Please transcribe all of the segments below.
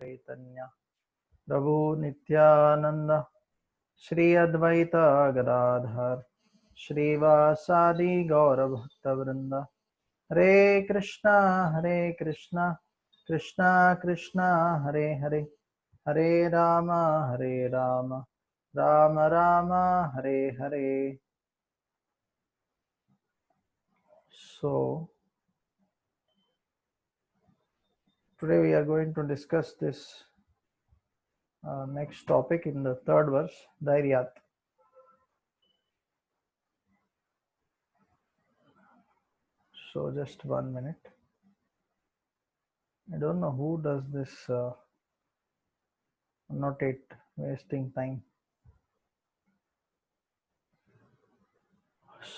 Chaitanya Prabhu Nityanand Shri Advaita Gadadhar श्रीवासादि गौरभक्तवृंद Hare Krishna Krishna Krishna Hare Hare Hare Ram Ram Ram Hare Hare. So today we are going to discuss this next topic in the third verse, Dhairyat. So just 1 minute. I don't know who does this annotate, wasting time.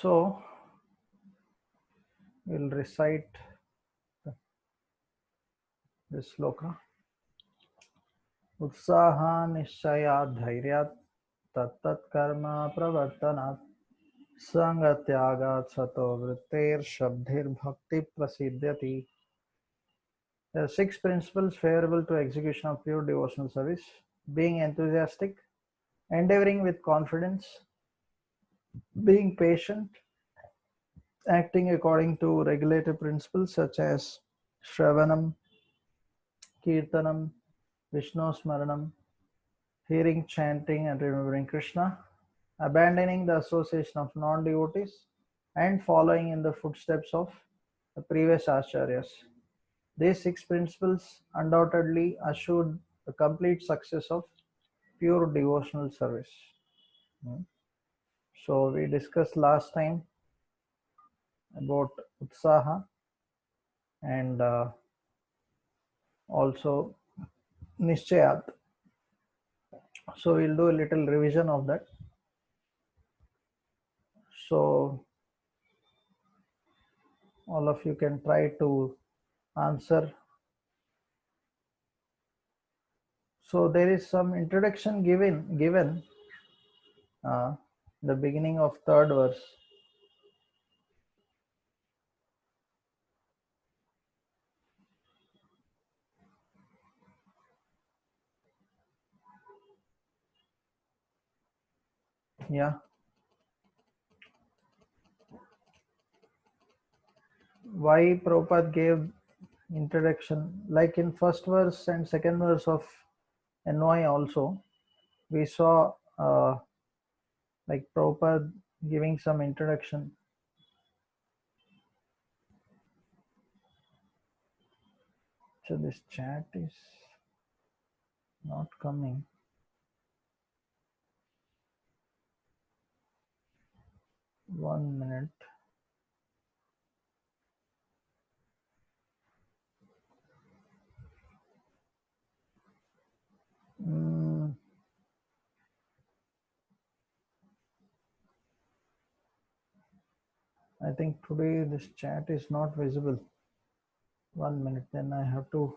So we'll recite this sloka. Utsaha nishchayat dhairyat tattat karma pravartanat sangatyagat sato vrittir shabdhir bhakti prasiddhyati. There are 6 principles favorable to execution of pure devotional service: being enthusiastic, endeavoring with confidence, being patient, acting according to regulative principles such as Shravanam, Kirtanam, Vishnu Smaranam, hearing, chanting, and remembering Krishna, abandoning the association of non devotees, and following in the footsteps of the previous acharyas. These 6 principles undoubtedly assured the complete success of pure devotional service. So, we discussed last time about Utsaha and also Nishchayat. So we'll do a little revision of that. So all of you can try to answer. So there is some introduction given the beginning of third verse. Yeah. Why Prabhupada gave introduction, like in first verse and second verse of NY also, we saw like Prabhupada giving some introduction. So this chat is not coming. 1 minute. I think today this chat is not visible. 1 minute, then I have to.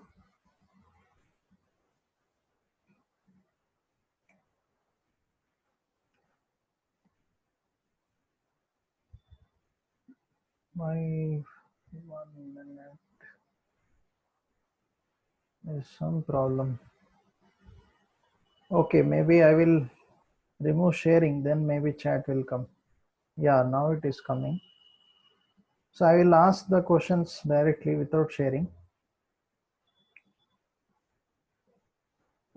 My 1 minute. There's some problem. Okay, maybe I will remove sharing, then maybe chat will come. Yeah, now it is coming. So I will ask the questions directly without sharing.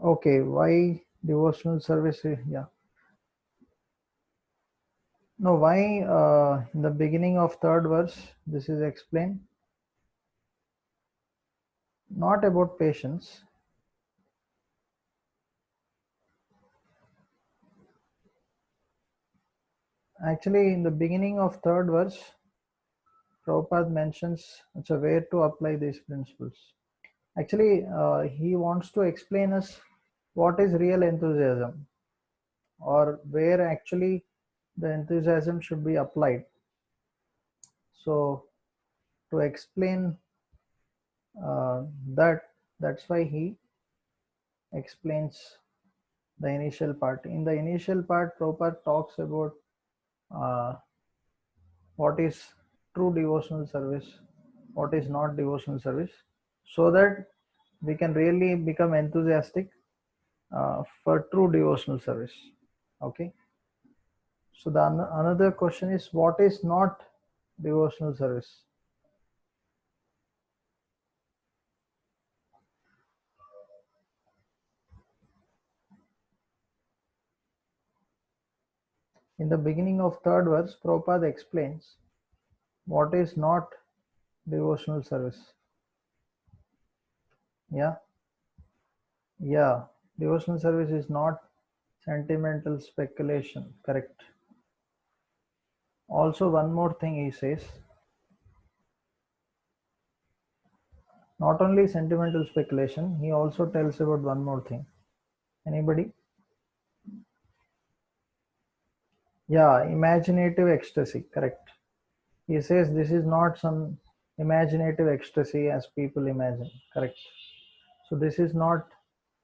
Okay, why devotional service? Yeah. No, why in the beginning of third verse, this is explained. Not about patience. Actually, in the beginning of third verse, Prabhupada mentions it's a way to apply these principles. Actually, he wants to explain us what is real enthusiasm, or where actually the enthusiasm should be applied. So, to explain that's why he explains the initial part. In the initial part, Prabhupada talks about uh, what is true devotional service, what is not devotional service, so that we can really become enthusiastic for true devotional service. Okay. So the another question is, what is not devotional service? In the beginning of third verse, Prabhupada explains what is not devotional service. Yeah, yeah. Devotional service is not sentimental speculation. Correct. Also, one more thing he says, not only sentimental speculation, he also tells about one more thing. Anybody? Yeah, imaginative ecstasy. Correct. He says this is not some imaginative ecstasy as people imagine. Correct. So this is not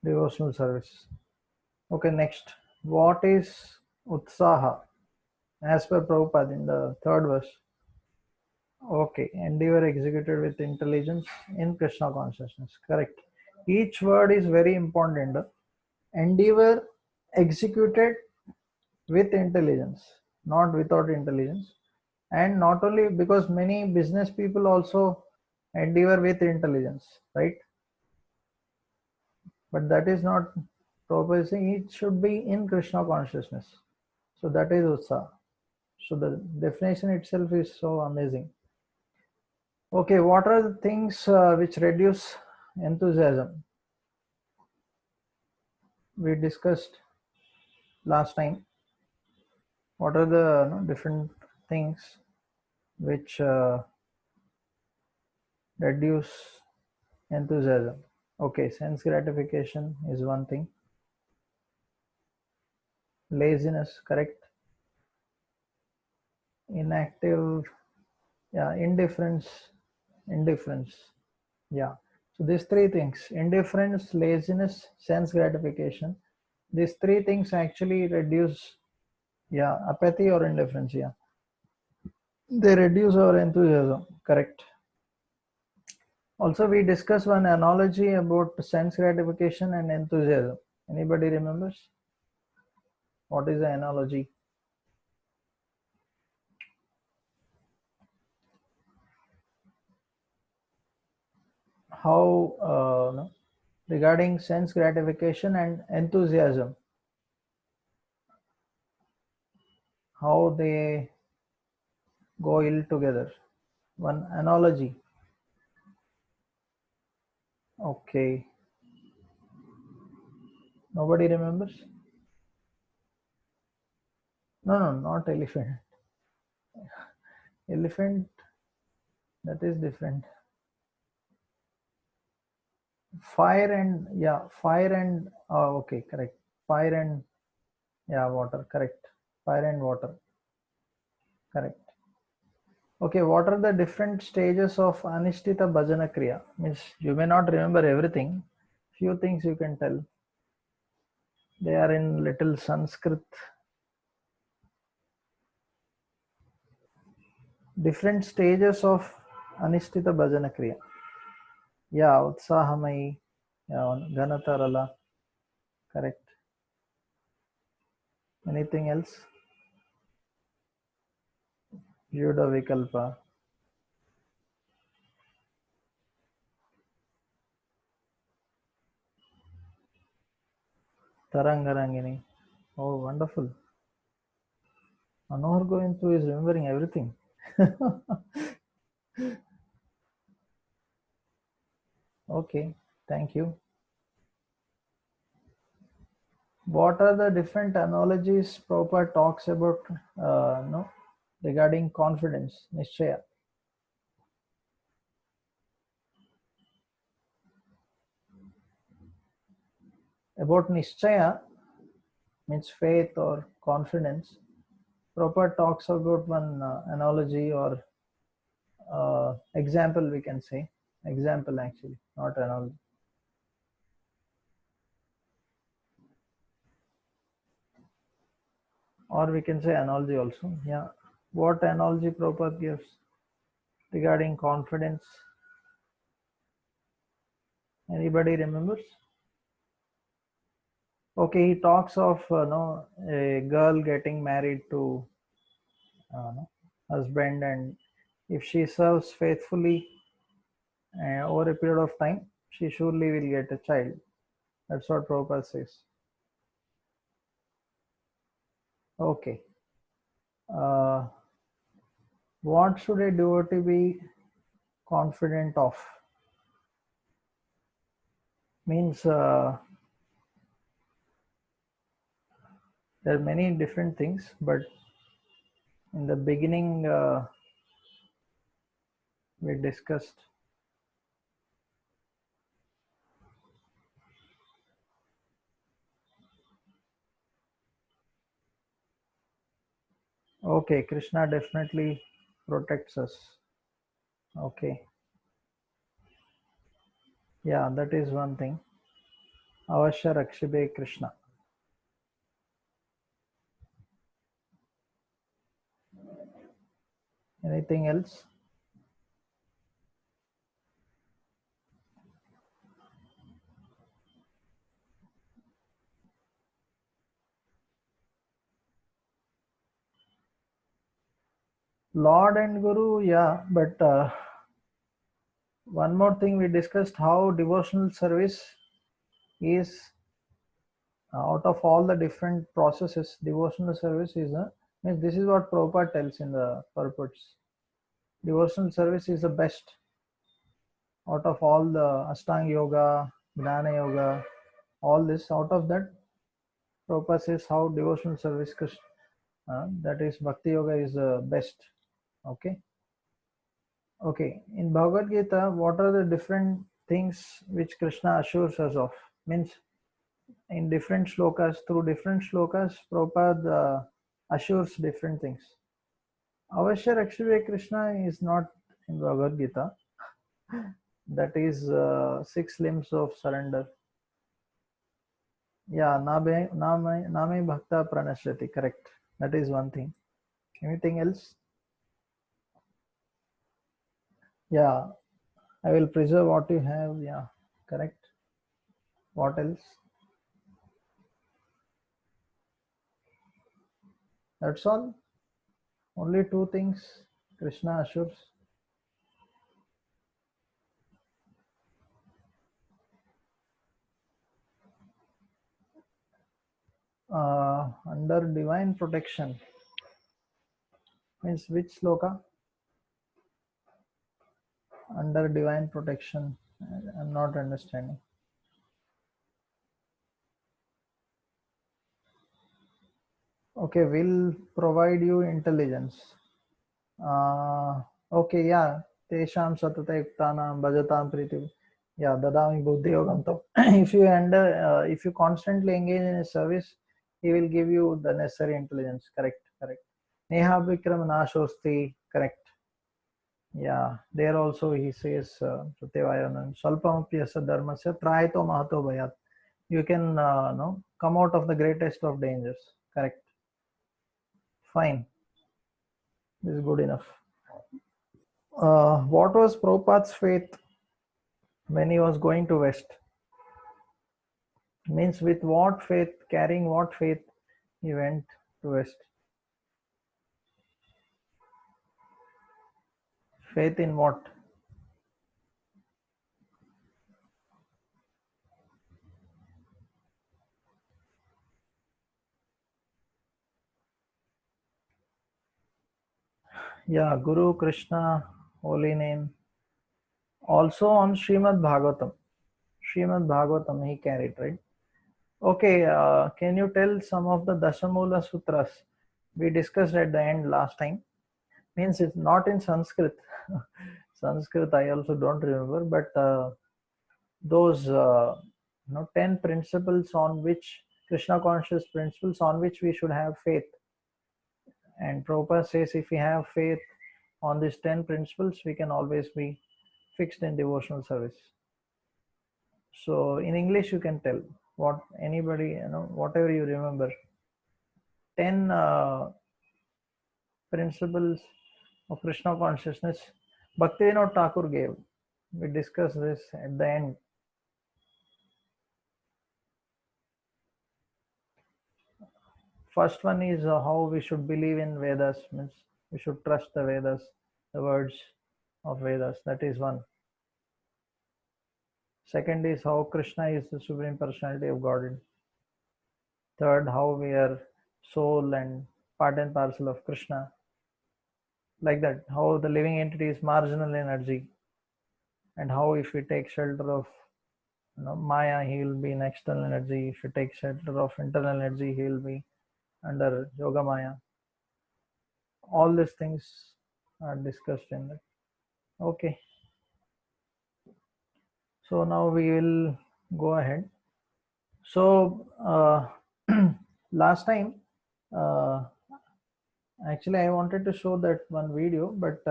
devotional service. Okay, next. What is Utsaha? As per Prabhupada in the third verse. Okay, endeavor executed with intelligence in Krishna consciousness. Correct. Each word is very important. Endeavor executed with intelligence, not without intelligence. And not only because many business people also endeavor with intelligence, right? But that is not proposing, it should be in Krishna consciousness. So that is Utsaha. So the definition itself is so amazing. Okay, what are the things which reduce enthusiasm? We discussed last time. What are the different things which reduce enthusiasm? Okay, sense gratification is one thing. Laziness, correct. Inactive, yeah, indifference, yeah. So these three things, indifference, laziness, sense gratification, these three things actually reduce, yeah, apathy or indifference, yeah, they reduce our enthusiasm, correct. Also, we discussed one analogy about sense gratification and enthusiasm. Anybody remembers? What is the analogy? How, no, regarding sense gratification and enthusiasm, how they go ill together. One analogy. Okay. Nobody remembers? No, no, not elephant. Elephant, that is different. Fire and, yeah, fire and, oh, okay, correct. Fire and, yeah, water, correct. Fire and water, correct. Okay, what are the different stages of Anishtita Bhajana Kriya? Means you may not remember everything. Few things you can tell. They are in little Sanskrit. Different stages of Anishtita Bhajana Kriya. Yeah, Utsahamai, yeah, Ganatarala, correct. Anything else? Juda Vikalpa, Tarangarangini. Oh, wonderful. Manohar Govindu is remembering everything. Okay, thank you. What are the different analogies Prabhupada talks about no, regarding confidence, Nishchaya? About Nishchaya, means faith or confidence, Prabhupada talks about one analogy or example, we can say. Example actually, not analogy. Or we can say analogy also. Yeah. What analogy Prabhupada gives regarding confidence? Anybody remembers? Okay, he talks of a girl getting married to husband, and if she serves faithfully over a period of time, she surely will get a child. That's what Prabhupada says. Okay. Uh, what should a devotee be confident of? Means there are many different things, but in the beginning we discussed. Okay, Krishna definitely protects us. Okay, yeah, that is one thing. Avashya Rakshibe Krishna. Anything else? Lord and Guru, yeah, but one more thing we discussed, how devotional service is out of all the different processes, devotional service is means this is what Prabhupada tells in the purports. Devotional service is the best out of all the Ashtanga Yoga, Jnana Yoga, all this. Out of that, Prabhupada says how devotional service, that is Bhakti Yoga, is the best. Okay. Okay. In Bhagavad Gita, what are the different things which Krishna assures us of? Means in different shlokas, through different shlokas, Prabhupada assures different things. Avashya Rakshive Krishna is not in Bhagavad Gita. That is 6 limbs of surrender. Yeah, Name Bhakta Pranashrati, correct. That is one thing. Anything else? Yeah, I will preserve what you have. Yeah, correct. What else? That's all. Only 2 things Krishna assures. Under divine protection means which sloka? Under divine protection. I'm not understanding. Okay, will provide you intelligence. Okay, yeah. Tesham satata yuktanam bhajatam priti. Yeah, dadami buddhi yogam. So if you constantly engage in a service, he will give you the necessary intelligence. Correct, correct. Neha vikram nashosti. Correct. Yeah, there also he says Satyavayanam Salpamapyasa Dharmasya Traito Mahato Bhayat. You can come out of the greatest of dangers. Correct. Fine. This is good enough. What was Prabhupada's faith when he was going to West? Means with what faith, carrying what faith he went to West? Faith in what? Yeah, Guru Krishna, holy name. Also on Srimad Bhagavatam. Srimad Bhagavatam he carried, right? Okay, can you tell some of the Dasamula Sutras we discussed at the end last time? Means it's not in Sanskrit. Sanskrit I also don't remember, but those 10 principles on which Krishna conscious principles on which we should have faith. And Prabhupada says if we have faith on these 10 principles, we can always be fixed in devotional service. So in English, you can tell what anybody, whatever you remember. 10 principles of Krishna consciousness Bhaktivinoda Thakur gave. We discussed this at the end. First one is how we should believe in Vedas, means we should trust the Vedas, the words of Vedas. That is one. Second is how Krishna is the Supreme Personality of Godhead. Third, how we are soul and part and parcel of Krishna. Like that, how the living entity is marginal energy, and how if we take shelter of Maya, he will be in external energy. If you take shelter of internal energy, he will be under Yoga Maya. All these things are discussed in that. Okay. So now we will go ahead. So last time, actually I wanted to show that one video, but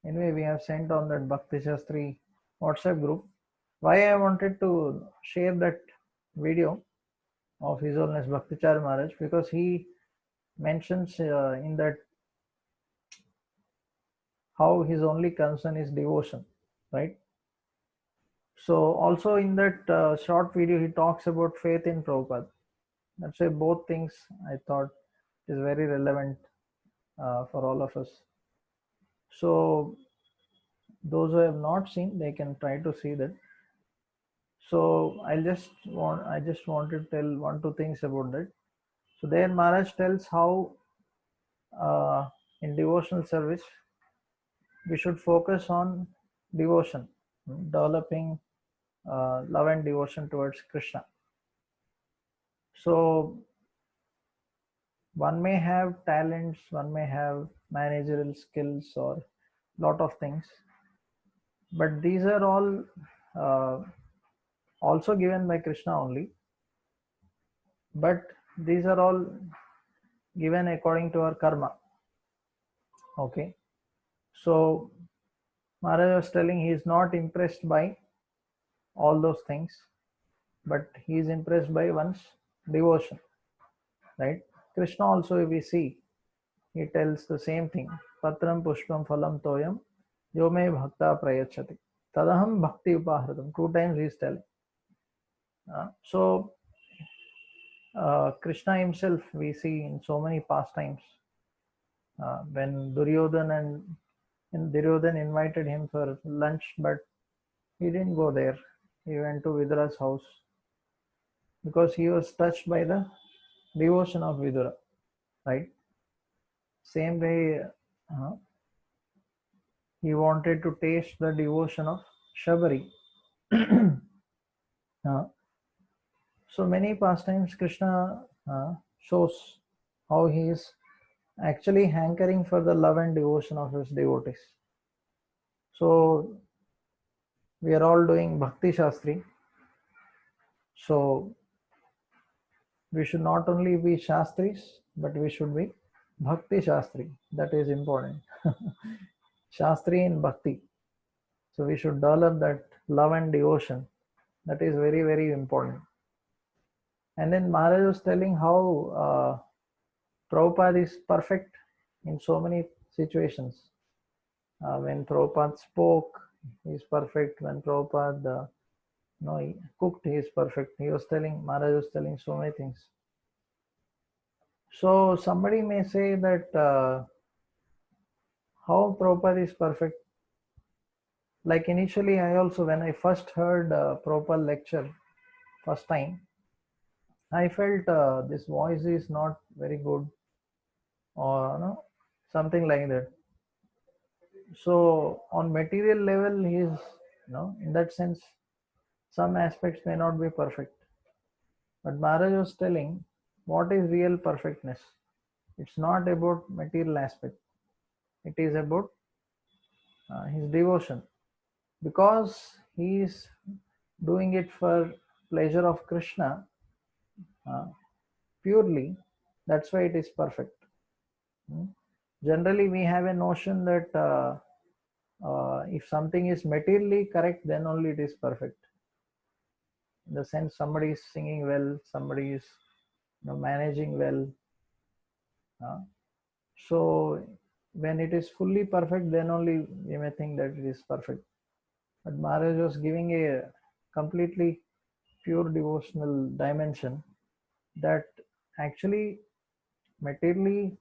anyway, we have sent on that Bhakti Shastri WhatsApp group. Why I wanted to share that video of His Holiness Bhaktichar Maharaj, because he mentions in that how his only concern is devotion, right? So also in that short video, he talks about faith in Prabhupada. That's why both things I thought is very relevant for all of us. So those who have not seen, they can try to see that. So I just wanted to tell one, two things about that. So there Maharaj tells how in devotional service we should focus on devotion, developing love and devotion towards Krishna. So one may have talents, one may have managerial skills or lot of things, but these are all also given by Krishna only, but these are all given according to our karma. Okay, so Maharaj was telling he is not impressed by all those things, but he is impressed by one's devotion, right? Krishna also, if we see, he tells the same thing. Patram pushpam phalam toyam yome bhakta prayachati tadaham bhakti upahratam. 2 times he is telling. So Krishna himself, we see in so many pastimes, when Duryodhan invited him for lunch, but he didn't go there. He went to Vidura's house because he was touched by the devotion of Vidura, right? Same way, he wanted to taste the devotion of Shabari. So many pastimes Krishna shows how he is actually hankering for the love and devotion of his devotees. So we are all doing Bhakti Shastri. So we should not only be Shastris, but we should be Bhakti Shastri. That is important. Shastri in Bhakti. So we should develop that love and devotion. That is very, very important. And then Maharaj was telling how Prabhupada is perfect in so many situations. When Prabhupada spoke, he is perfect. When Prabhupada he cooked, he is perfect. Maharaj was telling so many things. So somebody may say that how Prabhupada is perfect. Like initially, I also, when I first heard Prabhupada lecture, first time, I felt this voice is not very good, or something like that. So on material level, he is, in that sense, some aspects may not be perfect. But Maharaj was telling what is real perfectness. It's not about material aspect. It is about his devotion, because he is doing it for pleasure of Krishna purely. That's why it is perfect. Generally, we have a notion that if something is materially correct, then only it is perfect. In the sense, somebody is singing well, somebody is managing well. So when it is fully perfect, then only we may think that it is perfect. But Maharaj was giving a completely pure devotional dimension, that actually materially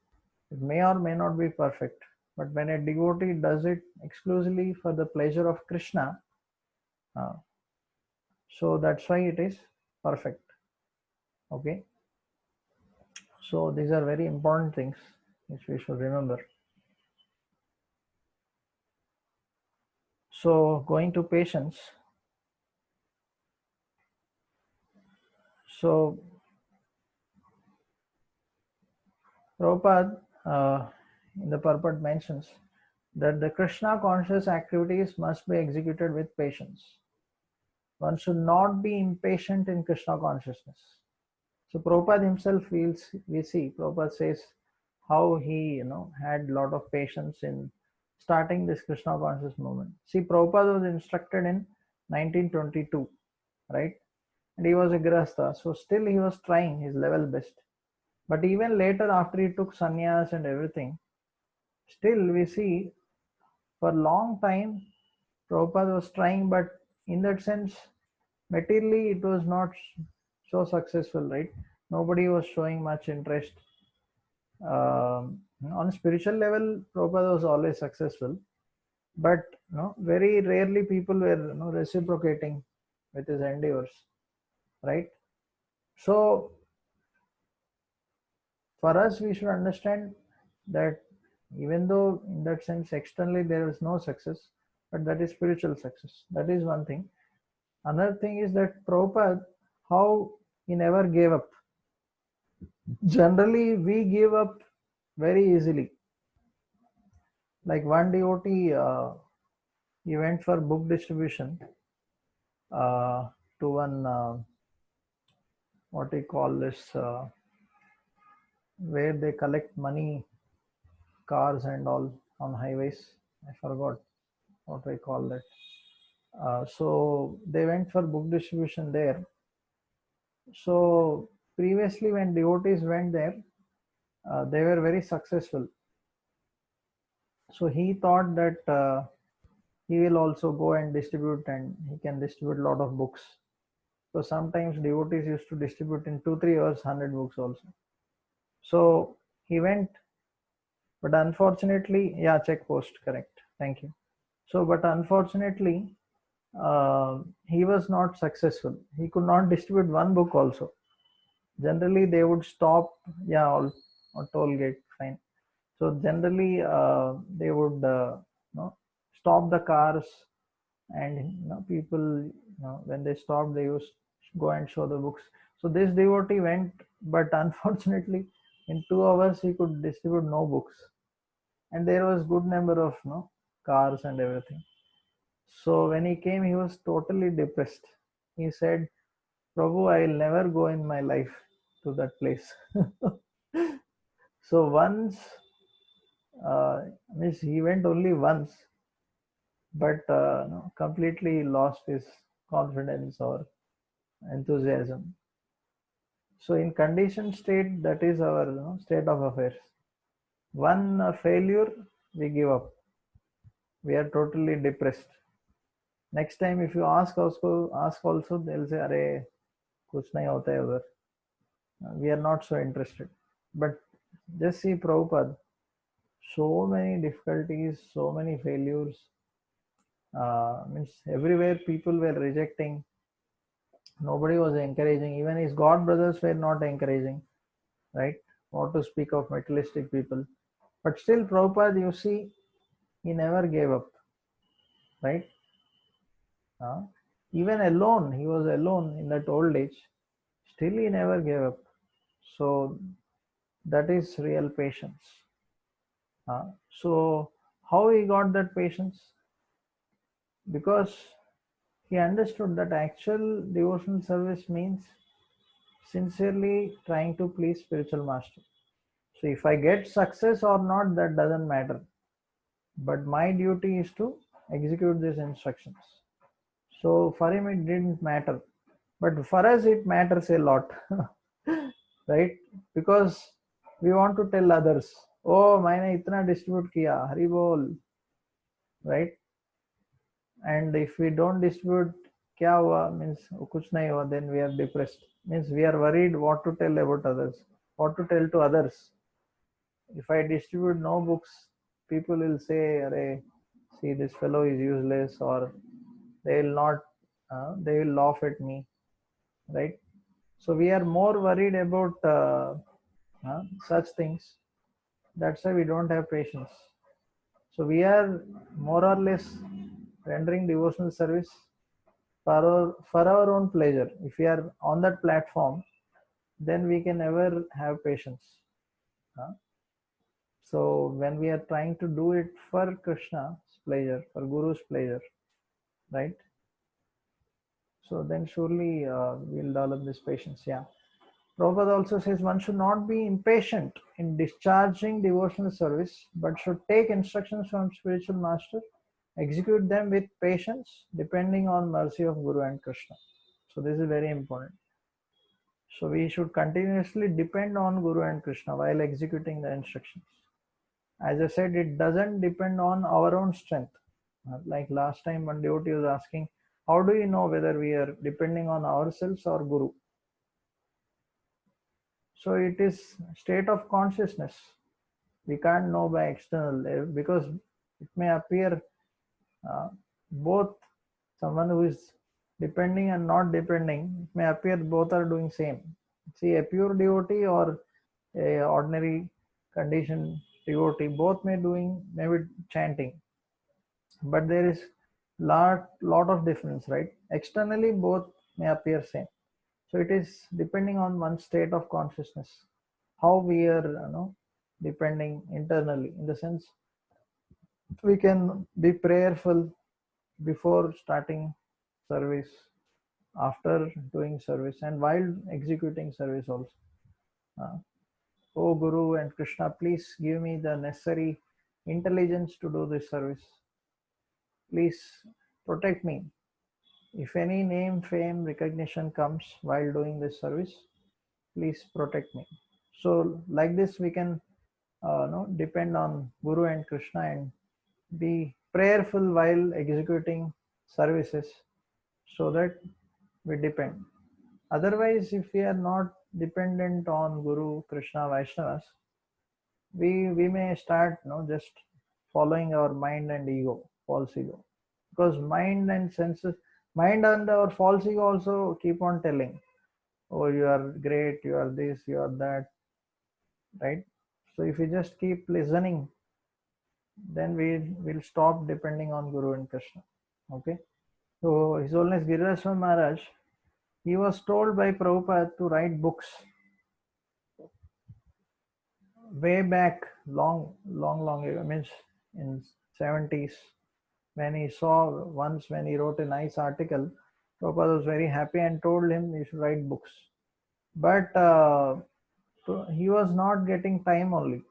it may or may not be perfect, but when a devotee does it exclusively for the pleasure of Krishna, uh, so that's why it is perfect. Okay, so these are very important things which we should remember. So going to patience. So Prabhupada in the purport mentions that the Krishna conscious activities must be executed with patience. One should not be impatient in Krishna consciousness. So Prabhupada himself feels, we see, Prabhupada says how he, had a lot of patience in starting this Krishna conscious movement. See, Prabhupada was instructed in 1922, right? And he was a Grihastha, so still he was trying his level best. But even later, after he took sannyas and everything, still we see for a long time Prabhupada was trying, but in that sense, materially it was not so successful, right? Nobody was showing much interest. On a spiritual level, Prabhupada was always successful, but very rarely people were reciprocating with his endeavors, right? So for us, we should understand that even though in that sense externally there is no success, but that is spiritual success. That is one thing. Another thing is that Prabhupada, how he never gave up. Generally, we give up very easily. Like one devotee, he went for book distribution to one, what we call this, where they collect money, cars and all on highways. I forgot what we call that. So they went for book distribution there. So previously, when devotees went there, they were very successful. So he thought that he will also go and distribute, and he can distribute a lot of books. So sometimes devotees used to distribute in 2-3 hours 100 books also. So he went, but unfortunately, yeah, check post, correct. Thank you. So, but unfortunately, he was not successful. He could not distribute one book also. Generally, they would stop, yeah, or toll gate, fine. So generally, they would stop the cars, and people, when they stopped, they used to go and show the books. So this devotee went, but unfortunately, in 2 hours he could distribute no books, and there was good number of cars and everything. So when he came, he was totally depressed. He said, "Prabhu, I will never go in my life to that place." So once, means he went only once, but completely lost his confidence or enthusiasm. So in conditioned state, that is our state of affairs. One failure, we give up. We are totally depressed. Next time, if you ask also, they'll say, "Arey, kuch nahi hota hai udhar." We are not so interested. But just see Prabhupada, so many difficulties, so many failures. Means everywhere people were rejecting. Nobody was encouraging. Even his god brothers were not encouraging, right? What to speak of materialistic people. But still, Prabhupada, you see, he never gave up, right? Even alone, he was alone in that old age. Still, he never gave up. So that is real patience. So how he got that patience? Because he understood that actual devotional service means sincerely trying to please spiritual master. So if I get success or not, that doesn't matter. But my duty is to execute these instructions. So for him it didn't matter. But for us it matters a lot. Right? Because we want to tell others, oh, मैंने इतना distribute किया, हरि बोल, right? And if we don't distribute, क्या हुआ, means कुछ नहीं हुआ, then we are depressed. Means we are worried what to tell about others. what to tell to others. If I distribute no books, people will say, "Arey, see, this fellow is useless," or they will not, they will laugh at me, right? So we are more worried about such things. That's why we don't have patience. So we are more or less rendering devotional service for our own pleasure. If we are on that platform, then we can never have patience. Huh? So when we are trying to do it for Krishna's pleasure, for Guru's pleasure, right? So then surely we'll develop this patience. Yeah. Prabhupada also says one should not be impatient in discharging devotional service, but should take instructions from spiritual master, execute them with patience, depending on mercy of Guru and Krishna. So this is very important. So we should continuously depend on Guru and Krishna while executing the instructions. As I said, it doesn't depend on our own strength. Like last time one devotee was asking, how do you know whether we are depending on ourselves or Guru? So it is state of consciousness. We can't know by external because it may appear uh, both someone who is depending and not depending, it may appear both are doing same. See, a pure devotee or a ordinary conditioned devotee, both maybe chanting, but there is lot of difference, right? Externally both may appear same. So it is depending on one state of consciousness, how we are depending internally, in the sense we can be prayerful before starting service, after doing service, and while executing service also. Oh Guru and Krishna, please give me the necessary intelligence to do this service. Please protect me. If any name, fame, recognition comes while doing this service, please protect me. So like this we can depend on Guru and Krishna and be prayerful while executing services, so that we depend. Otherwise, if we are not dependent on Guru, Krishna, Vaishnavas, we may start just following our mind and ego, false ego, because mind and senses, mind and our false ego also keep on telling, oh, you are great, you are this, you are that, right? So if we just keep listening, then we will stop depending on Guru and Krishna. Okay. So His Holiness Giriraj Swami Maharaj, he was told by Prabhupada to write books way back, long ago, means in 70s. When he saw once, when he wrote a nice article, Prabhupada was very happy and told him he should write books. But he was not getting time only.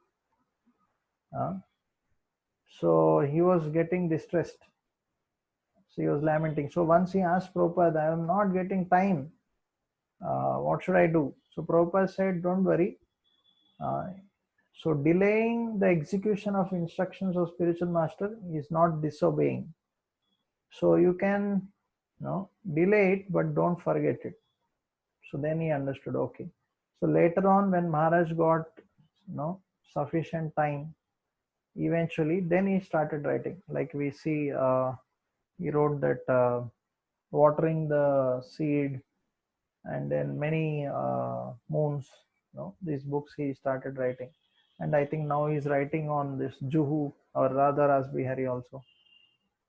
So he was getting distressed. So he was lamenting. So once he asked Prabhupada, I am not getting time. What should I do? So Prabhupada said, don't worry. So delaying the execution of instructions of spiritual master is not disobeying. So you can delay it, but don't forget it. So then he understood, okay. So later on, when Maharaj got sufficient time, eventually then he started writing. Like we see, he wrote that watering the seed, and then many moons, these books he started writing. And I think now he's writing on this Juhu or Radha Ras Bihari also,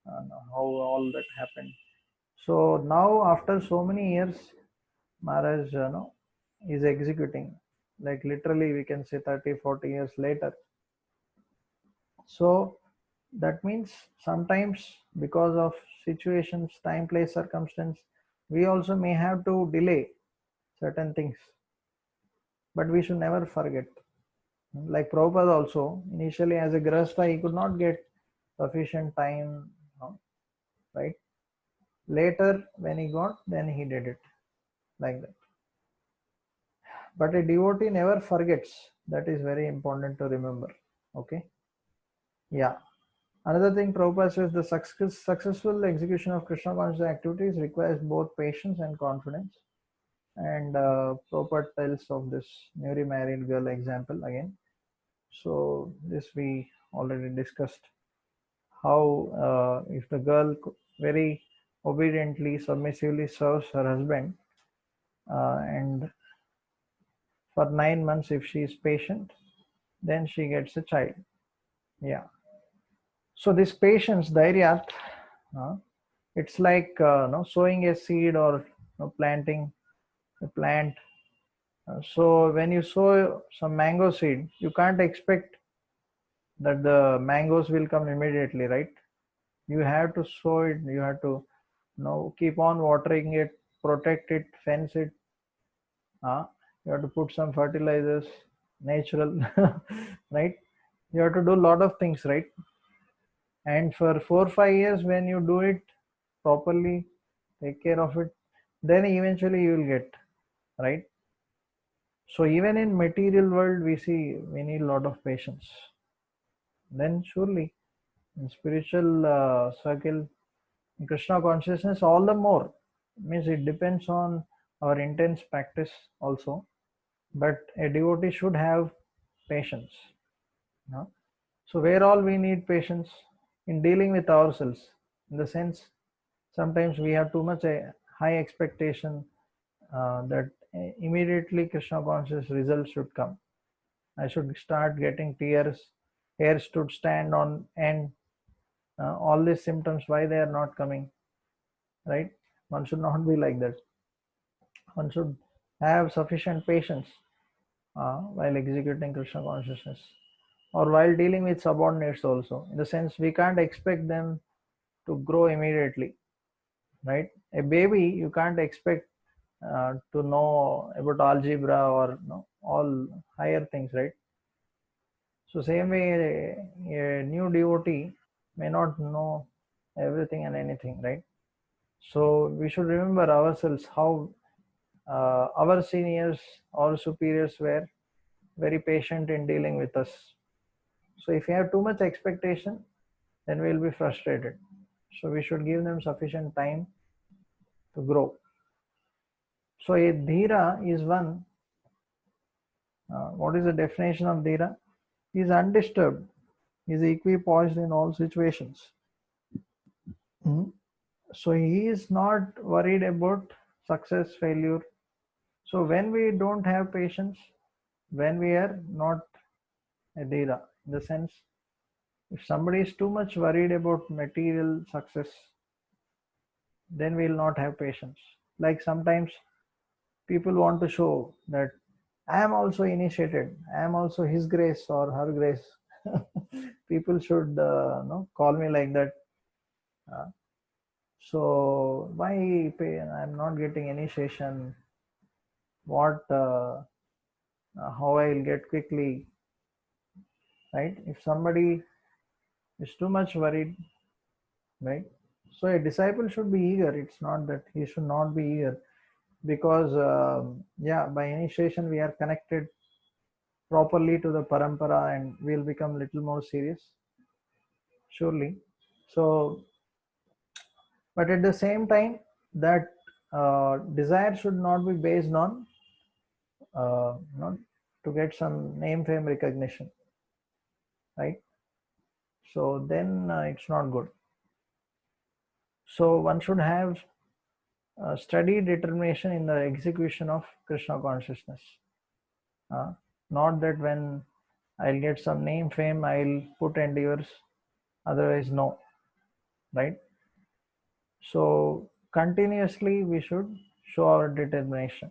how all that happened. So now after so many years, Maharaj is executing, like literally we can say 30-40 years later. So that means sometimes because of situations, time, place, circumstance, we also may have to delay certain things, but we should never forget. Like Prabhupada also, initially as a Grahastha, he could not get sufficient time, right? Later when he got, then he did it, like that. But a devotee never forgets. That is very important to remember. Okay. Yeah. Another thing Prabhupada says, the successful execution of Krishna consciousness activities requires both patience and confidence. And Prabhupada tells of this newly married girl example again. So this we already discussed, how if the girl very obediently, submissively serves her husband, and for 9 months, if she is patient, then she gets a child. Yeah. So this patience, dhairya, it's like sowing a seed or planting a plant. So when you sow some mango seed, you can't expect that the mangoes will come immediately, right? You have to sow it. You have to keep on watering it, protect it, fence it. You have to put some fertilizers, natural, right? You have to do a lot of things, right? And for 4 5 years, when you do it properly, take care of it, then eventually you will get, right? So even in material world, we see we need a lot of patience. Then surely in spiritual circle, in Krishna consciousness, all the more, means it depends on our intense practice also. But a devotee should have patience. So where all we need patience in dealing with ourselves, in the sense sometimes we have too much a high expectation that immediately Krishna conscious results should come. I should start getting tears, hair should stand on end. All these symptoms, why they are not coming, right? One should not be like that. One should have sufficient patience while executing Krishna consciousness, or while dealing with subordinates also. In the sense, we can't expect them to grow immediately, right? A baby, you can't expect to know about algebra or all higher things, right? So same way, a new devotee may not know everything and anything, right? So we should remember ourselves how our seniors or superiors were very patient in dealing with us. So if you have too much expectation, then we'll be frustrated. So we should give them sufficient time to grow. So a dhira is one. What is the definition of dhira? He is undisturbed. He is equipoised in all situations. So he is not worried about success, failure. So when we don't have patience, when we are not a dhira, in the sense, if somebody is too much worried about material success, then we will not have patience. Like sometimes people want to show that I am also initiated, I am also his grace or her grace. People should call me like that. So why pay? I'm not getting initiation. What? How I'll get quickly, right? If somebody is too much worried, right? So a disciple should be eager. It's not that he should not be eager, because yeah, by initiation we are connected properly to the parampara, and we'll become little more serious, surely. So, but at the same time, that desire should not be based on not to get some name, fame, recognition, right? So then it's not good. So one should have steady determination in the execution of Krishna consciousness. Not that when I'll get some name, fame, I'll put endeavors, otherwise no, right? So continuously we should show our determination.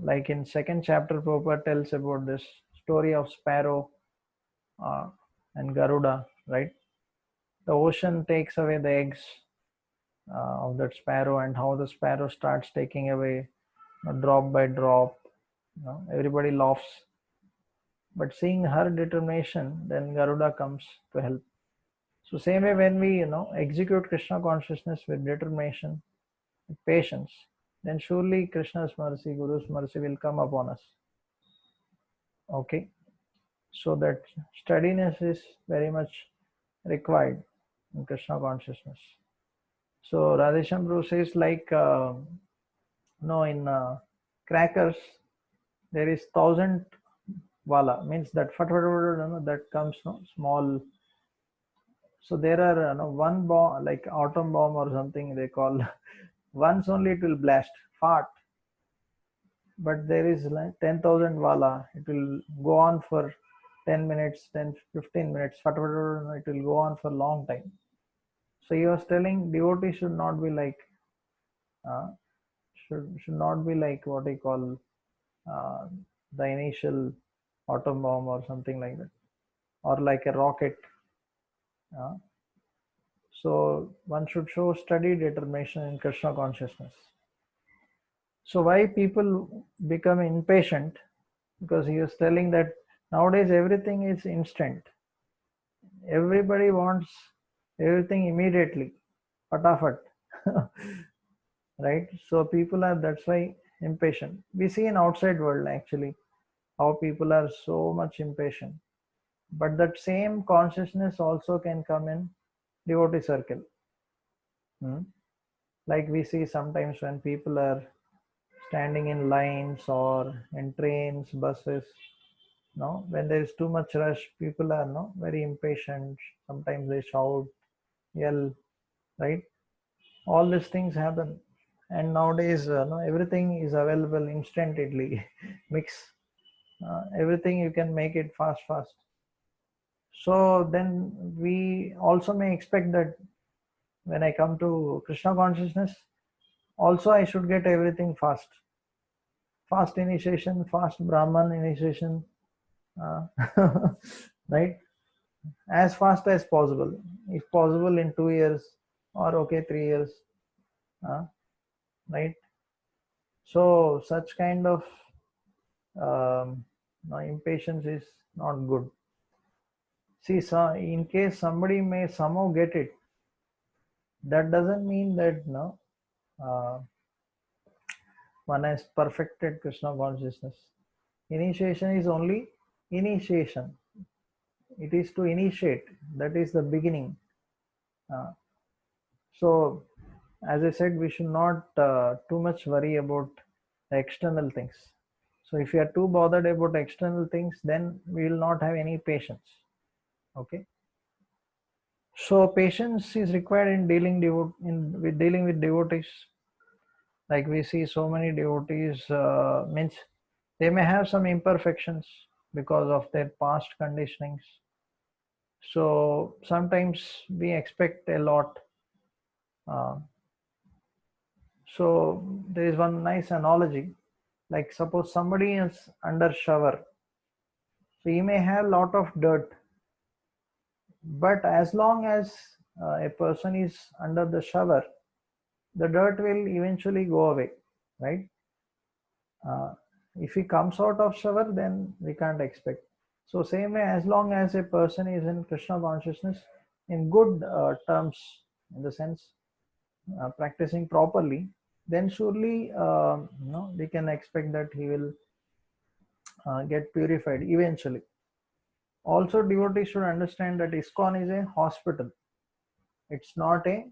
Like in second chapter, Prabhupada tells about this story of sparrow uh, and Garuda, right? The ocean takes away the eggs of that sparrow, and how the sparrow starts taking away drop by drop. Everybody laughs, but seeing her determination, then Garuda comes to help. So same way, when we execute Krishna consciousness with determination, with patience, then surely Krishna's mercy, Guru's mercy will come upon us. Okay, so that steadiness is very much required in Krishna consciousness. So Radhesham Prabhu says, like No, in crackers there is 1,000 wala, means that that comes, no, small. So there are, one bomb, like atom bomb or something they call. Once only it will blast, fart, but there is like 10,000 wala. It will go on for 10 minutes, 10, 15 minutes. It will go on for a long time. So he was telling devotee should not be like, uh, should not be like what he call, uh, the initial atom bomb or something like that, or like a rocket. Uh, so one should show steady determination in Krishna consciousness. So why people become impatient? Because he was telling that nowadays everything is instant. Everybody wants everything immediately, patafat, right? So people are, that's why, impatient. We see in outside world actually how people are so much impatient. But that same consciousness also can come in devotee circle. Hmm? Like we see sometimes when people are standing in lines or in trains, buses, no, when there is too much rush, people are, no, very impatient. Sometimes they shout, yell, right? All these things happen. And nowadays, no, everything is available instantly. Mix everything, you can make it fast. So then we also may expect that when I come to Krishna consciousness, also I should get everything fast. Fast initiation, fast Brahman initiation, uh, right? As fast as possible. If possible in 2 years, or okay, 3 years, uh, right? So such kind of impatience is not good. See, so in case somebody may somehow get it, that doesn't mean that, no, uh, one has perfected Krishna consciousness. Initiation is only initiation. It is to initiate. That is the beginning. Uh, so, as I said, we should not too much worry about the external things. So, if you are too bothered about external things, then we will not have any patience. Okay. So, patience is required in dealing with devotees. Like we see so many devotees, means they may have some imperfections because of their past conditionings. So sometimes we expect a lot. Uh, so there is one nice analogy. Like suppose somebody is under shower, so he may have lot of dirt, but as long as a person is under the shower, the dirt will eventually go away, right? Uh, if he comes out of shower, then we can't expect. So same way, as long as a person is in Krishna consciousness, in good terms, in the sense practicing properly, then surely we can expect that he will get purified eventually. Also, devotees should understand that ISKCON is a hospital. It's not a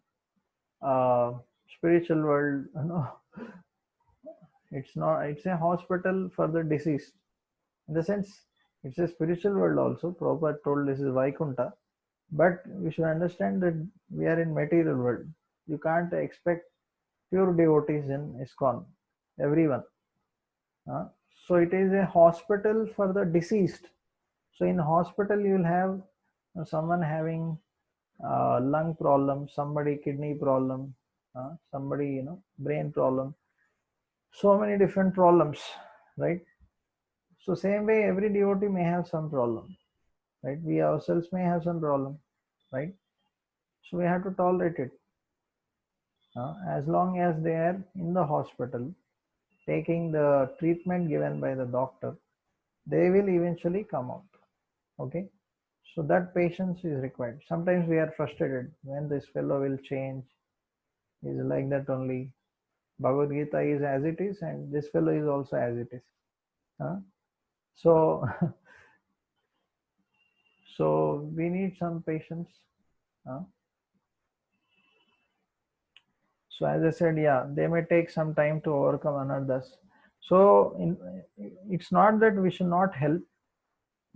uh, spiritual world. It's not. It's a hospital for the deceased. In the sense, it's a spiritual world also. Prabhupada told this is Vaikunta, but we should understand that we are in material world. You can't expect pure devotees in ISKCON. Everyone. Uh, so it is a hospital for the deceased. So in hospital you will have someone having lung problem, somebody kidney problem, somebody brain problem. So many different problems, right? So same way every devotee may have some problem, right? We ourselves may have some problem, right? So we have to tolerate it. As long as they are in the hospital taking the treatment given by the doctor, they will eventually come out. Okay. So that patience is required. Sometimes we are frustrated when this fellow will change. He's like that only. Bhagavad Gita is as it is, and this fellow is also as it is. Huh? So, so we need some patience. Huh? So as I said, yeah, they may take some time to overcome anarthas. So it's not that we should not help.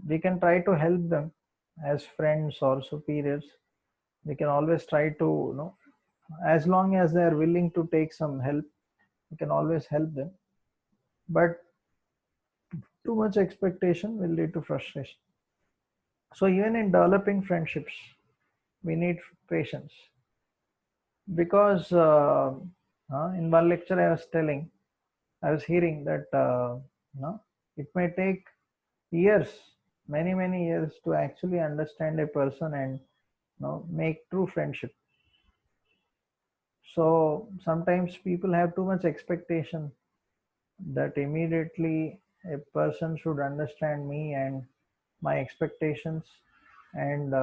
We can try to help them as friends or superiors. We can always try to, as long as they are willing to take some help, we can always help them. But too much expectation will lead to frustration. So even in developing friendships, we need patience. Because in one lecture I was hearing that it may take years, many years to actually understand a person and make true friendship. So sometimes people have too much expectation that immediately a person should understand me and my expectations, and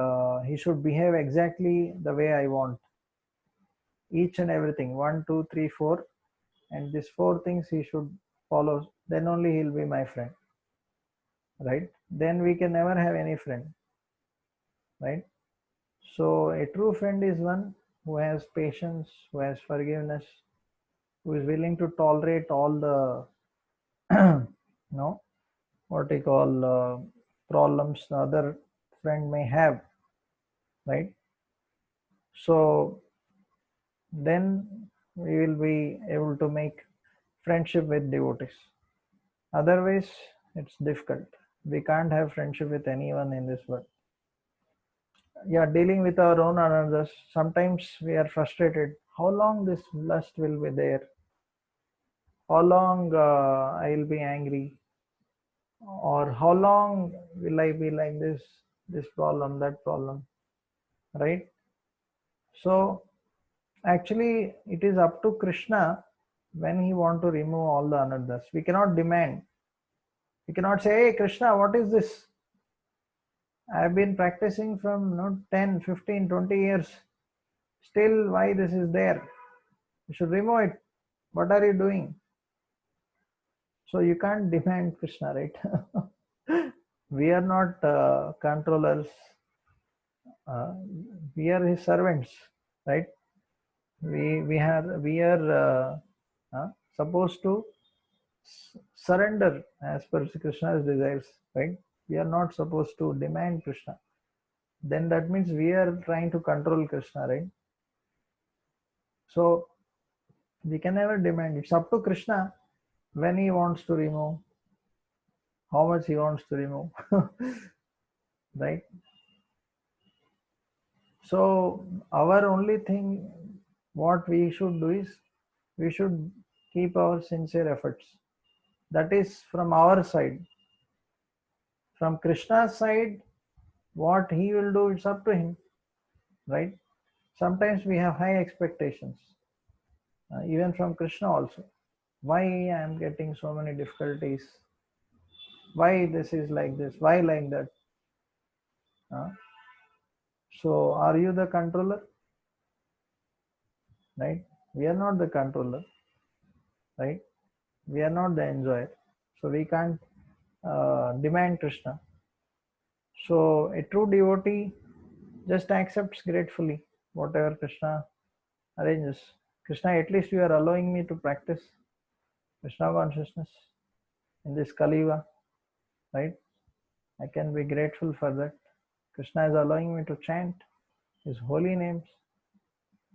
he should behave exactly the way I want. Each and everything, one, two, three, four, and these four things he should follow. Then only he'll be my friend, right? Then we can never have any friend, right? So a true friend is one who has patience, who has forgiveness, who is willing to tolerate all the what we call problems the other friend may have, right? So then we will be able to make friendship with devotees. Otherwise, it's difficult. We can't have friendship with anyone in this world. Yeah, dealing with our own anarthas, sometimes we are frustrated. How long this lust will be there? How long I'll be angry? Or how long will I be like this problem, that problem, right? So actually, it is up to Krishna when he want to remove all the anarthas. We cannot demand. We cannot say, hey Krishna, what is this? I've been practicing from 10, 15, 20 years. Still, why this is there? You should remove it. What are you doing? So you can't demand Krishna, right? We are not controllers. Uh, we are his servants, right? We are supposed to surrender as per Krishna's desires, right? We are not supposed to demand Krishna. Then that means we are trying to control Krishna, right? So we can never demand. It's up to Krishna when he wants to remove, how much he wants to remove, right? So our only thing, what we should do is we should keep our sincere efforts. That is from our side. From Krishna's side, what he will do, it's up to him, right? Sometimes we have high expectations, even from Krishna also. Why I am getting so many difficulties? Why this is like this? Why like that? Uh, so are you the controller? Right? We are not the controller, right? We are not the enjoyer. So we can't demand Krishna. So a true devotee just accepts gratefully whatever Krishna arranges. Krishna, at least you are allowing me to practice Krishna consciousness in this Kali Yuga, right? I can be grateful for that. Krishna is allowing me to chant his holy names.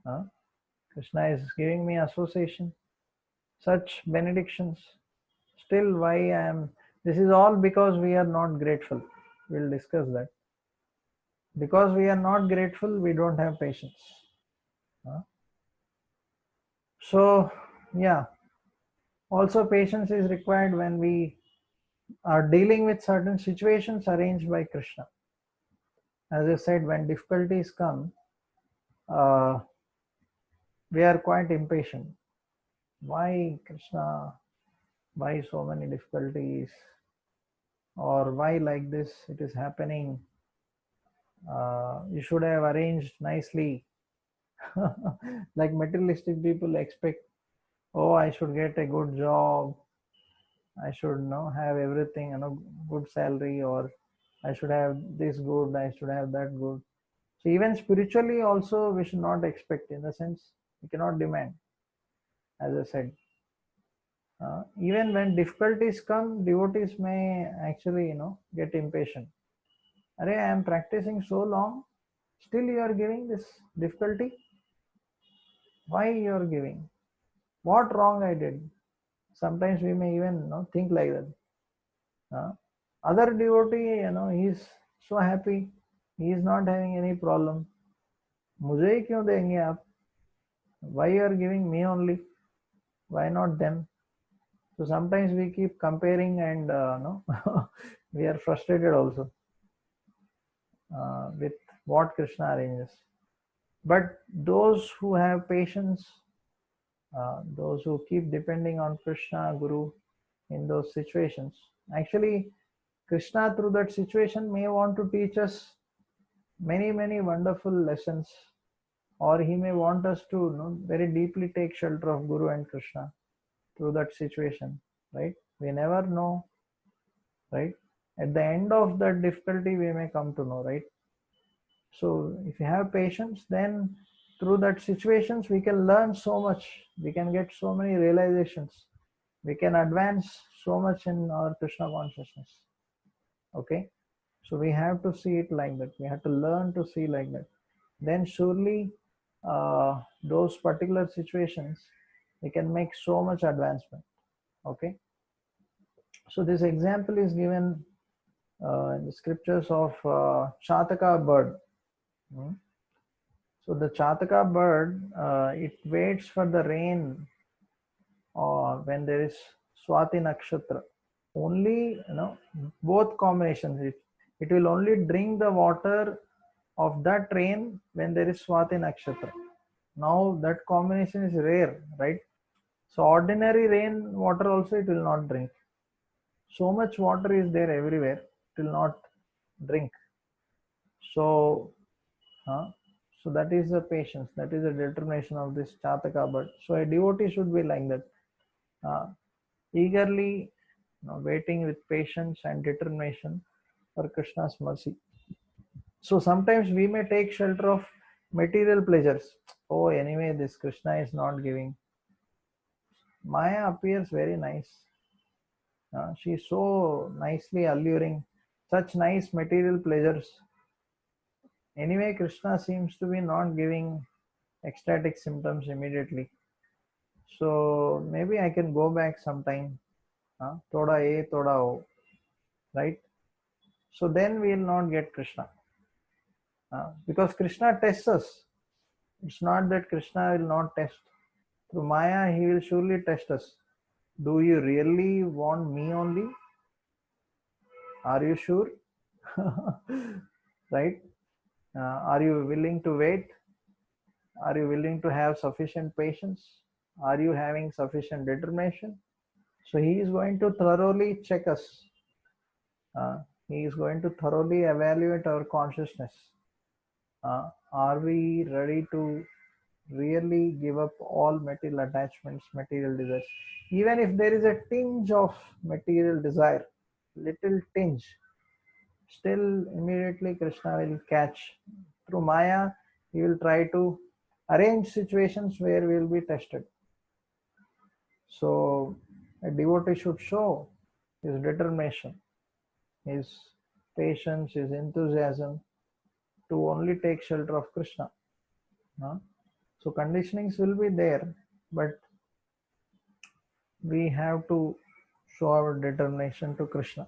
Huh? Krishna is giving me association, such benedictions. Still, why I am, this is all because we are not grateful. We'll discuss that. Because we are not grateful, we don't have patience. Huh? So, yeah, also patience is required when we are dealing with certain situations arranged by Krishna. As I said, when difficulties come, uh, we are quite impatient. Why Krishna? Why so many difficulties? Or why like this it is happening? You should have arranged nicely. Like materialistic people expect, oh, I should get a good job. I should have everything, good salary, or I should have this good, I should have that good. So even spiritually also we should not expect, in the sense we cannot demand. as I said. Even when difficulties come, devotees may actually, get impatient. Arey, I am practicing so long, still you are giving this difficulty. Why you are giving? What wrong I did? Sometimes we may even, think like that. Other devotee, he's so happy. He is not having any problem. मुझे ही क्यों देंगे आप? Why you are giving me only? Why not them? So sometimes we keep comparing and no, we are frustrated also with what Krishna arranges. But those who have patience, those who keep depending on Krishna, Guru in those situations, actually Krishna through that situation may want to teach us many, many wonderful lessons, or he may want us to very deeply take shelter of Guru and Krishna through that situation, right? We never know, right? At the end of that difficulty, we may come to know, right? So if you have patience, then through that situations, we can learn so much. We can get so many realizations. We can advance so much in our Krishna consciousness. Okay. So we have to see it like that. We have to learn to see like that. Then surely those particular situations, we can make so much advancement. Okay. So this example is given in the scriptures of Chataka bird. So the Chataka bird, it waits for the rain when there is Swati Nakshatra. Only, both combinations. It will only drink the water of that rain when there is Swati Nakshatra. Now that combination is rare, right? So ordinary rain water also it will not drink. So much water is there everywhere, it will not drink. So, so that is the patience, that is the determination of this Chataka bird. So a devotee should be like that, eagerly waiting with patience and determination for Krishna's mercy. So sometimes we may take shelter of material pleasures. Oh, anyway, this Krishna is not giving. Maya appears very nice. She's so nicely alluring, such nice material pleasures. Anyway, Krishna seems to be not giving ecstatic symptoms immediately. So maybe I can go back sometime. Thoda A, thoda O. Right? So then we will not get Krishna. Because Krishna tests us. It's not that Krishna will not test. Through Maya, he will surely test us. Do you really want me only? Are you sure? Right? Are you willing to wait? Are you willing to have sufficient patience? Are you having sufficient determination? So he is going to thoroughly check us. He is going to thoroughly evaluate our consciousness. Are we ready to really give up all material attachments, material desires? Even if there is a tinge of material desire, little tinge, still immediately Krishna will catch. Through Maya, he will try to arrange situations where we will be tested. So a devotee should show his determination, his patience, his enthusiasm to only take shelter of Krishna. So conditionings will be there, but we have to show our determination to Krishna.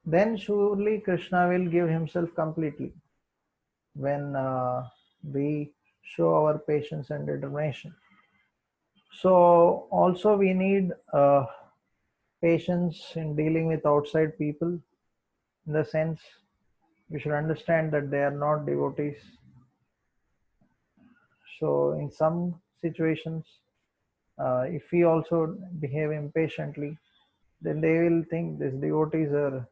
Then surely Krishna will give himself completely when we show our patience and determination. So also we need patience in dealing with outside people, in the sense we should understand that they are not devotees. So in some situations, if we also behave impatiently, then they will think these devotees are,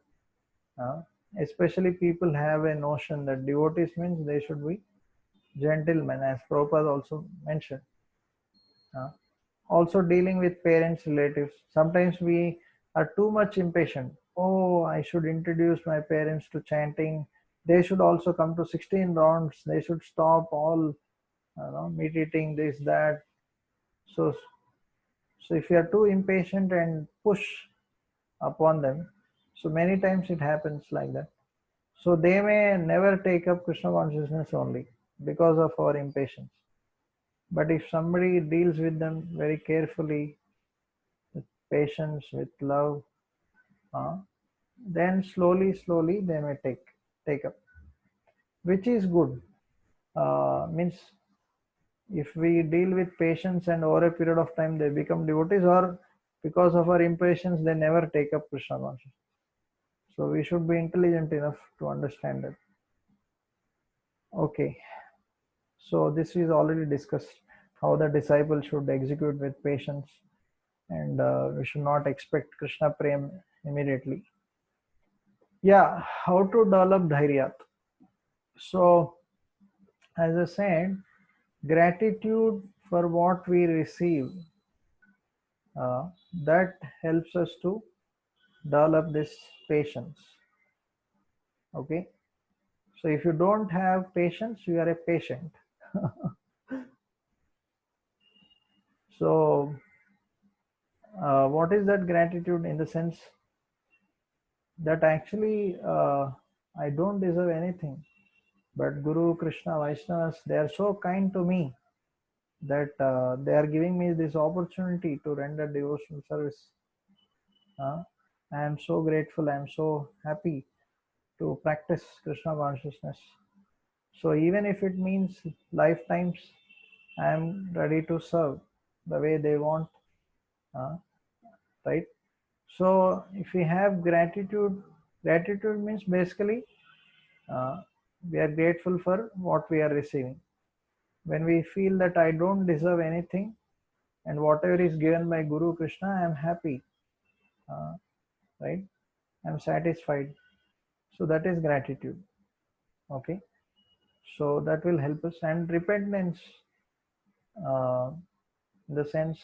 especially people have a notion that devotees means they should be gentlemen, as Prabhupada also mentioned. Also dealing with parents, relatives. Sometimes we are too much impatient. Oh, I should introduce my parents to chanting. They should also come to 16 rounds. They should stop all meat eating, this, that. So So if you are too impatient and push upon them, so many times it happens like that. So they may never take up Krishna consciousness only because of our impatience. But if somebody deals with them very carefully, with patience, with love, uh, then slowly they may take up, which is good. Means if we deal with patience and over a period of time they become devotees, or because of our impatience they never take up Krishna consciousness. So we should be intelligent enough to understand that. Okay, so this is already discussed how the disciple should execute with patience, and we should not expect Krishna Prem immediately. Yeah, how to develop Dhairyat. So, as I said, gratitude for what we receive, uh, that helps us to develop this patience. Okay, so if you don't have patience, you are a patient. So, what is that gratitude? In the sense that actually I don't deserve anything, but Guru, Krishna, Vaishnavas, they are so kind to me that they are giving me this opportunity to render devotional service. I am so grateful, I am so happy to practice Krishna consciousness. So even if it means lifetimes, I am ready to serve the way they want, uh, right? So if we have gratitude, gratitude means basically uh, we are grateful for what we are receiving. When we feel that I don't deserve anything and whatever is given by Guru Krishna, I am happy, uh, right? I am satisfied. So that is gratitude. Okay. So that will help us. And repentance, uh, in the sense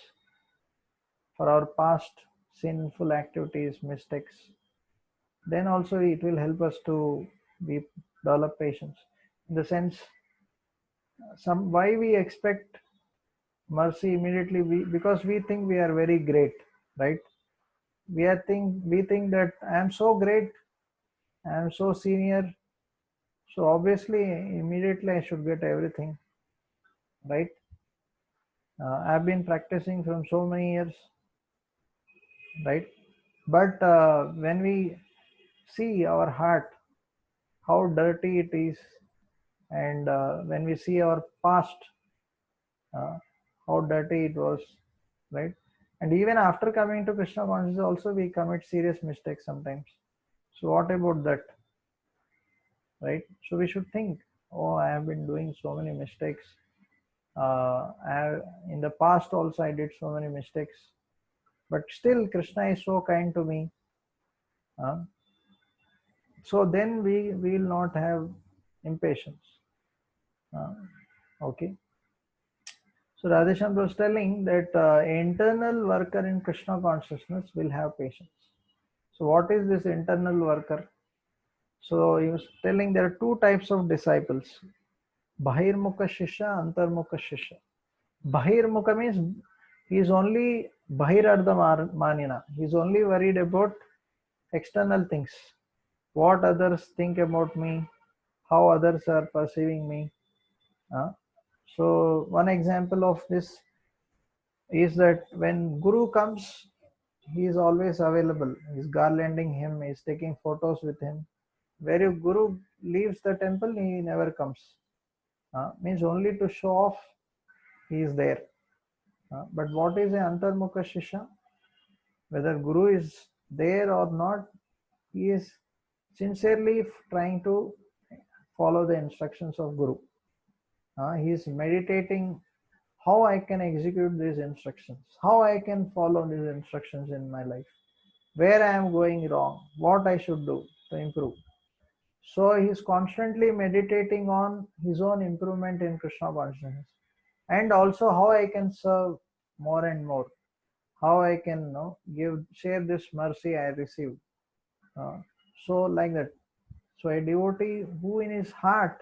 for our past sinful activities, mistakes, then also it will help us to be develop patience. In the sense, some why we expect mercy immediately, because we think we are very great, right? We think that I am so great, I am so senior, so obviously immediately I should get everything, right? I've been practicing from so many years, right? But when we see our heart, how dirty it is, and when we see our past, uh, how dirty it was, right? And even after coming to Krishna consciousness, also we commit serious mistakes sometimes. So what about that, right? So we should think, oh, I have been doing so many mistakes. In the past also I did so many mistakes, but still Krishna is so kind to me. Uh, so then we will not have impatience. Uh, okay. So Radheshyam was telling that internal worker in Krishna consciousness will have patience. So what is this internal worker? So he was telling there are two types of disciples: Bahirmukha Shishya, Antarmukha Shishya. Bahirmukha means he is only Bahirardha Manina. He is only worried about external things. What others think about me, how others are perceiving me. Uh, so one example of this is that when Guru comes, he is always available. He is garlanding him, he is taking photos with him. Where if Guru leaves the temple, he never comes. Means only to show off, he is there. But what is an Antarmukha Shishya? Whether Guru is there or not, he is sincerely trying to follow the instructions of Guru. He is meditating how I can execute these instructions, how I can follow these instructions in my life, where I am going wrong, what I should do to improve. So he is constantly meditating on his own improvement in Krishna consciousness, and also how I can serve more and more, how I can share this mercy I received. Uh, so like that. So a devotee who in his heart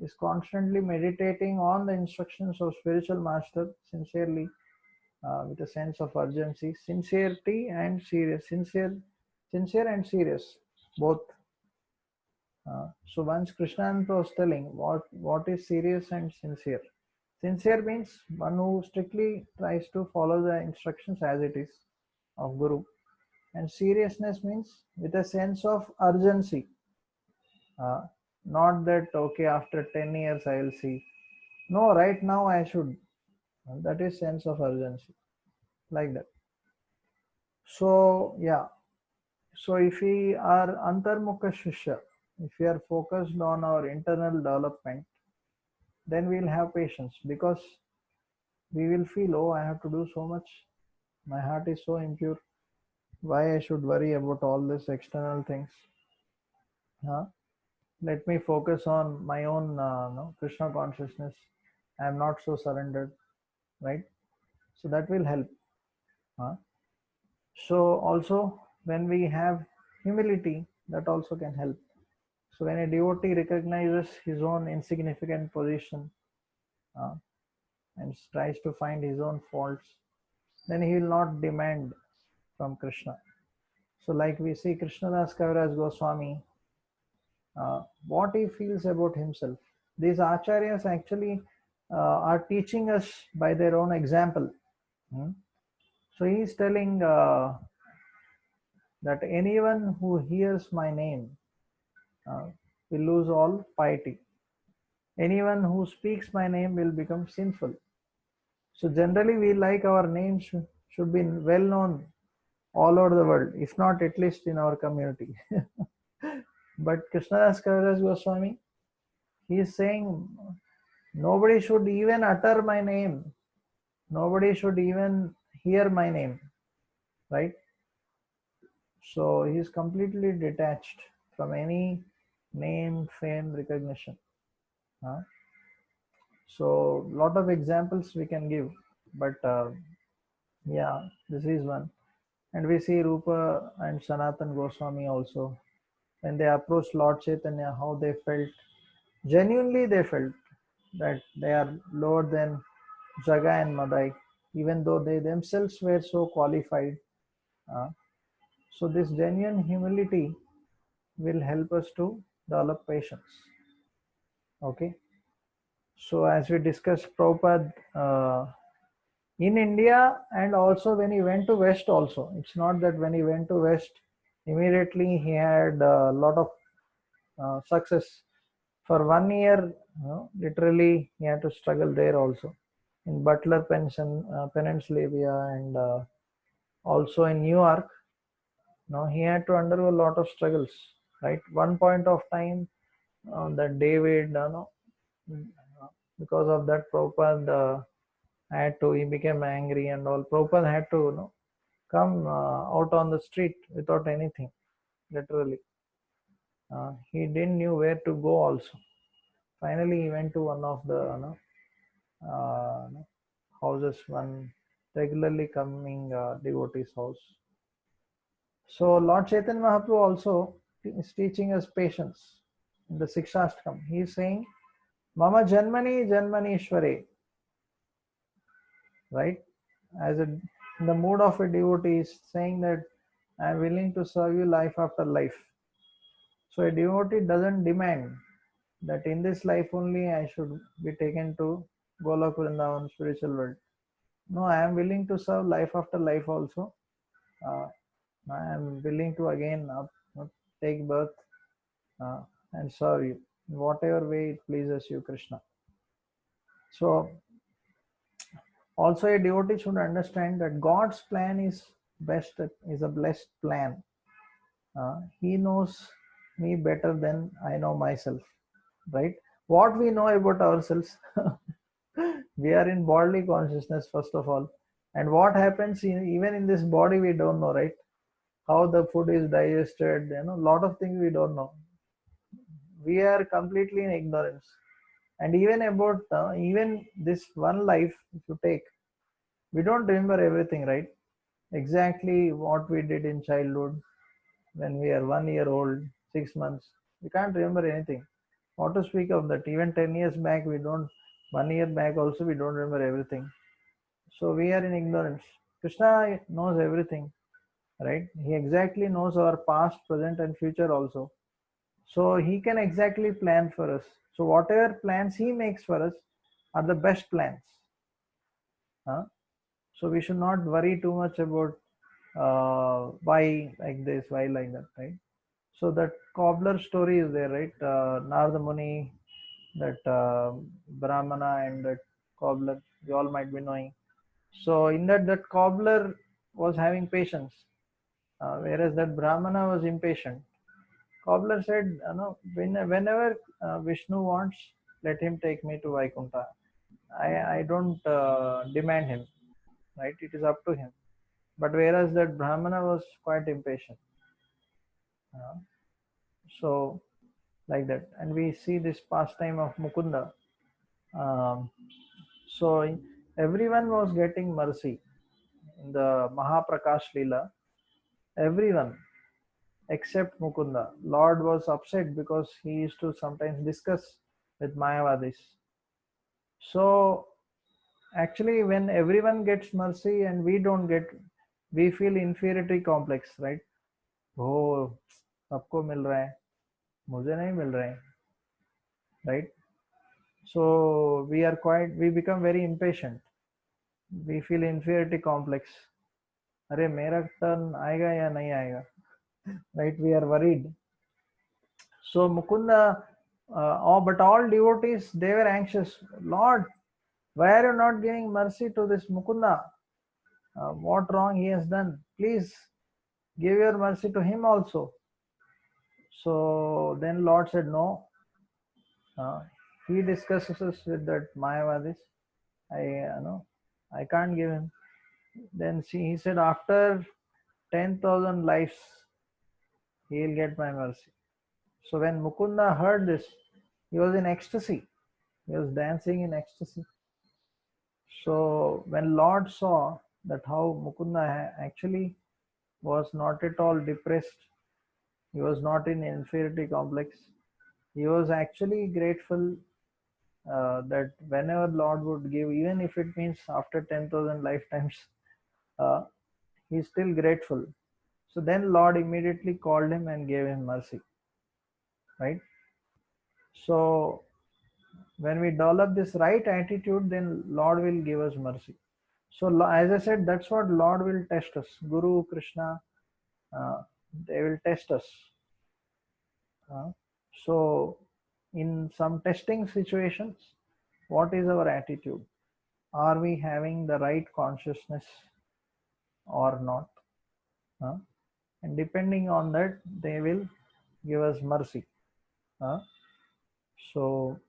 is constantly meditating on the instructions of spiritual master sincerely, with a sense of urgency, sincerity and serious, sincere and serious, both. So once Krishnananda was telling what is serious and sincere. Sincere means one who strictly tries to follow the instructions as it is of Guru, and seriousness means with a sense of urgency. Uh, Not that okay after 10 years I will see. No, right now I should. That is sense of urgency, like that. So yeah. So if we are antarmukha shishya, if we are focused on our internal development, then we'll have patience, because we will feel, oh, I have to do so much. My heart is so impure. Why I should worry about all these external things? Huh? Let me focus on my own no, Krishna consciousness. I am not so surrendered, right? So that will help. Huh? So also when we have humility, that also can help. So when a devotee recognizes his own insignificant position uh, and tries to find his own faults, then he will not demand from Krishna. So like we see Krishnadas Kaviraj Goswami, what he feels about himself. These acharyas actually are teaching us by their own example. Hmm? So he is telling that anyone who hears my name uh, will lose all piety. Anyone who speaks my name will become sinful. So generally, we like our names should be well known all over the world, if not at least in our community. But Krishnadas Kaviraj Goswami, he is saying nobody should even utter my name. Nobody should even hear my name, right? So he is completely detached from any name, fame, recognition. Huh? So lot of examples we can give, but yeah, this is one. And we see Rupa and Sanatan Goswami also. When they approached Lord Chaitanya, how they felt. Genuinely, they felt that they are lower than Jaga and Madai, even though they themselves were so qualified. Uh, so, this genuine humility will help us to develop patience. Okay. So, as we discussed, Prabhupada in India, and also when he went to West, also, it's not that when he went to West, immediately he had a lot of success. For 1 year, literally, he had to struggle there also. In Butler Peninsula and also in New York, he had to undergo a lot of struggles. Right, one point of time that David, because of that, Prabhupada he became angry and all. Prabhupada had to, come out on the street without anything, literally. He didn't knew where to go also. Finally, he went to one of the uh, houses, one regularly coming devotee's house. So Lord Chaitanya Mahaprabhu also is teaching us patience in the Sikshastakam. He is saying, Mama Janmani Janmani Ishware, right? As a, in the mood of a devotee is saying that I am willing to serve you life after life. So a devotee doesn't demand that in this life only I should be taken to Golok Vrindavan spiritual world. No, I am willing to serve life after life also. Uh, I am willing to again take birth uh, and serve you in whatever way it pleases you, Krishna. So, also a devotee should understand that God's plan is best, is a blessed plan. He knows me better than I know myself, right? What we know about ourselves, we are in bodily consciousness first of all, and what happens even in this body we don't know, right? How the food is digested, a lot of things we don't know. We are completely in ignorance. And even about even this one life, if you take, we don't remember everything, right? Exactly what we did in childhood when we are 1 year old, 6 months. We can't remember anything. What to speak of that? Even 10 years back, we don't. 1 year back also, we don't remember everything. So we are in ignorance. Krishna knows everything, right? He exactly knows our past, present, and future also. So he can exactly plan for us. So whatever plans he makes for us are the best plans. Huh? So we should not worry too much about why like this, why like that, right? So that cobbler story is there, right? Narada Muni, that Brahmana and that cobbler, you all might be knowing. So in that cobbler was having patience, whereas that Brahmana was impatient. Cobbler said, no, whenever Vishnu wants, let him take me to Vaikuntha. I don't demand him, right? It is up to him. But whereas that Brahmana was quite impatient. Uh, so like that, and we see this pastime of Mukunda. Um, so everyone was getting mercy in the Mahaprakash Leela. Everyone except Mukunda. Lord was upset because he used to sometimes discuss with Mayavadis. So actually, when everyone gets mercy and we don't get, we feel inferiority complex, right? Oh, सबको मिल रहा है, मुझे नहीं मिल रहा है, right? So we become very impatient. We feel inferiority complex. अरे मेरा turn आएगा या नहीं आएगा, right? We are worried. So Mukunda, but all devotees, they were anxious. Lord, why are you not giving mercy to this Mukunda? What wrong he has done? Please give your mercy to him also. So then Lord said, no. Uh, he discusses with that Mayavadis. I can't give him. Then he said, after 10,000 lives, he will get my mercy. So when Mukunda heard this, he was in ecstasy. He was dancing in ecstasy. So when Lord saw that how Mukunda actually was not at all depressed, he was not in inferiority complex, he was actually grateful that whenever Lord would give, even if it means after 10,000 lifetimes, uh, he's still grateful. So then Lord immediately called him and gave him mercy, right? So when we develop this right attitude, then Lord will give us mercy. So as I said, that's what Lord will test us. Guru, Krishna, uh, they will test us. So in some testing situations, what is our attitude? Are we having the right consciousness or not? And depending on that, they will give us mercy. So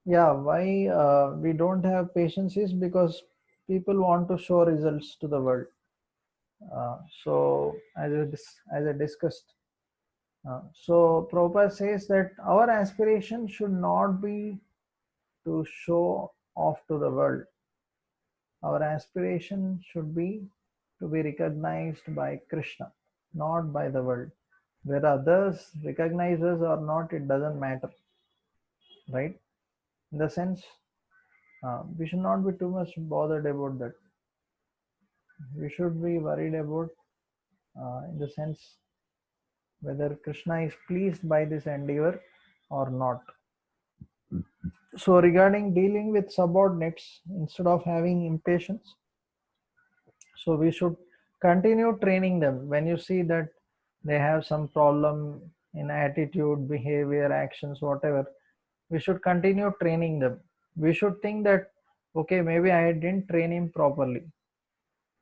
yeah, why we don't have patience is because people want to show results to the world. So as I discussed, so Prabhupada says that our aspiration should not be to show off to the world. Our aspiration should be to be recognized by Krishna, not by the world. Whether others recognize us or not, it doesn't matter, right? In the sense, we should not be too much bothered about that. We should be worried about, in the sense, whether Krishna is pleased by this endeavor or not. So regarding dealing with subordinates, instead of having impatience, so we should continue training them. When you see that they have some problem in attitude, behavior, actions, whatever, we should continue training them. We should think that, okay, maybe I didn't train him properly.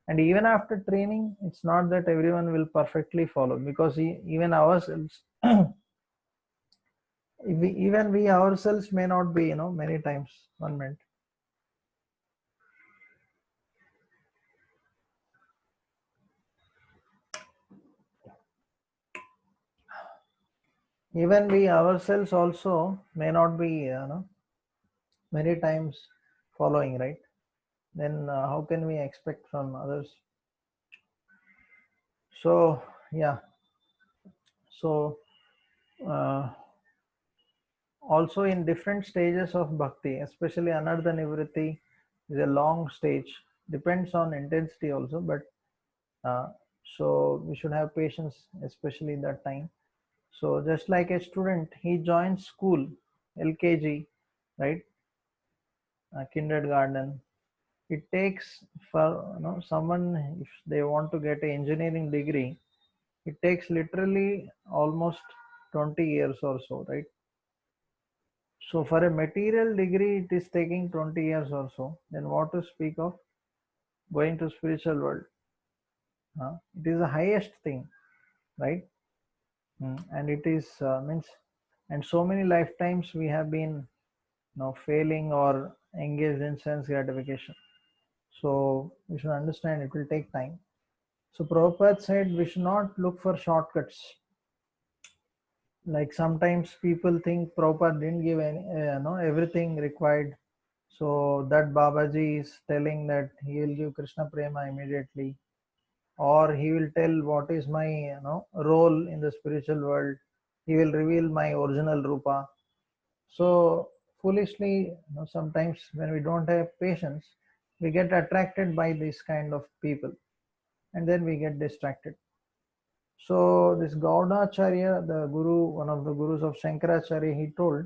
And even after training, it's not that everyone will perfectly follow, because even ourselves, even we ourselves may not be, many times. 1 minute. Even we ourselves also may not be, many times following, right? Then how can we expect from others? So yeah, so uh, also in different stages of bhakti, especially anartha nivritti, is a long stage. Depends on intensity also, but uh, so we should have patience, especially that time. So just like a student, he joins school, LKG, right? Kindergarten. It takes for someone, if they want to get an engineering degree, it takes literally almost 20 years or so, right? So for a material degree, it is taking 20 years or so. Then what to speak of going to spiritual world? It is the highest thing, right? And it is means, and so many lifetimes we have been failing or engaged in sense gratification. So we should understand it will take time. So Prabhupada said we should not look for shortcuts. Like sometimes people think Prabhupada didn't give any, everything required. So that Babaji is telling that he will give Krishna Prema immediately, or he will tell what is my role in the spiritual world. He will reveal my original Rupa. So foolishly, sometimes when we don't have patience, we get attracted by this kind of people, and then we get distracted. So this Gaudacharya, the guru, one of the gurus of Shankaracharya, he told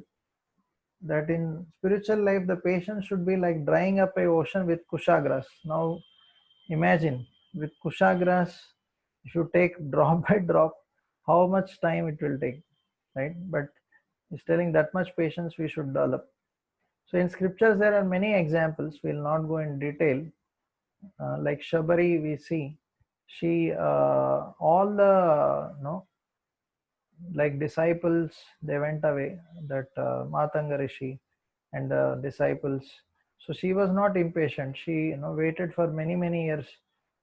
that in spiritual life, the patience should be like drying up a ocean with kusha. Now imagine with kusha, if you take drop by drop, how much time it will take, right? But he's telling that much patience we should develop. So in scriptures, there are many examples. We'll not go in detail. Like Shabari, we see she all the like disciples, they went away. That Matanga Rishi and the disciples. So she was not impatient. She waited for many years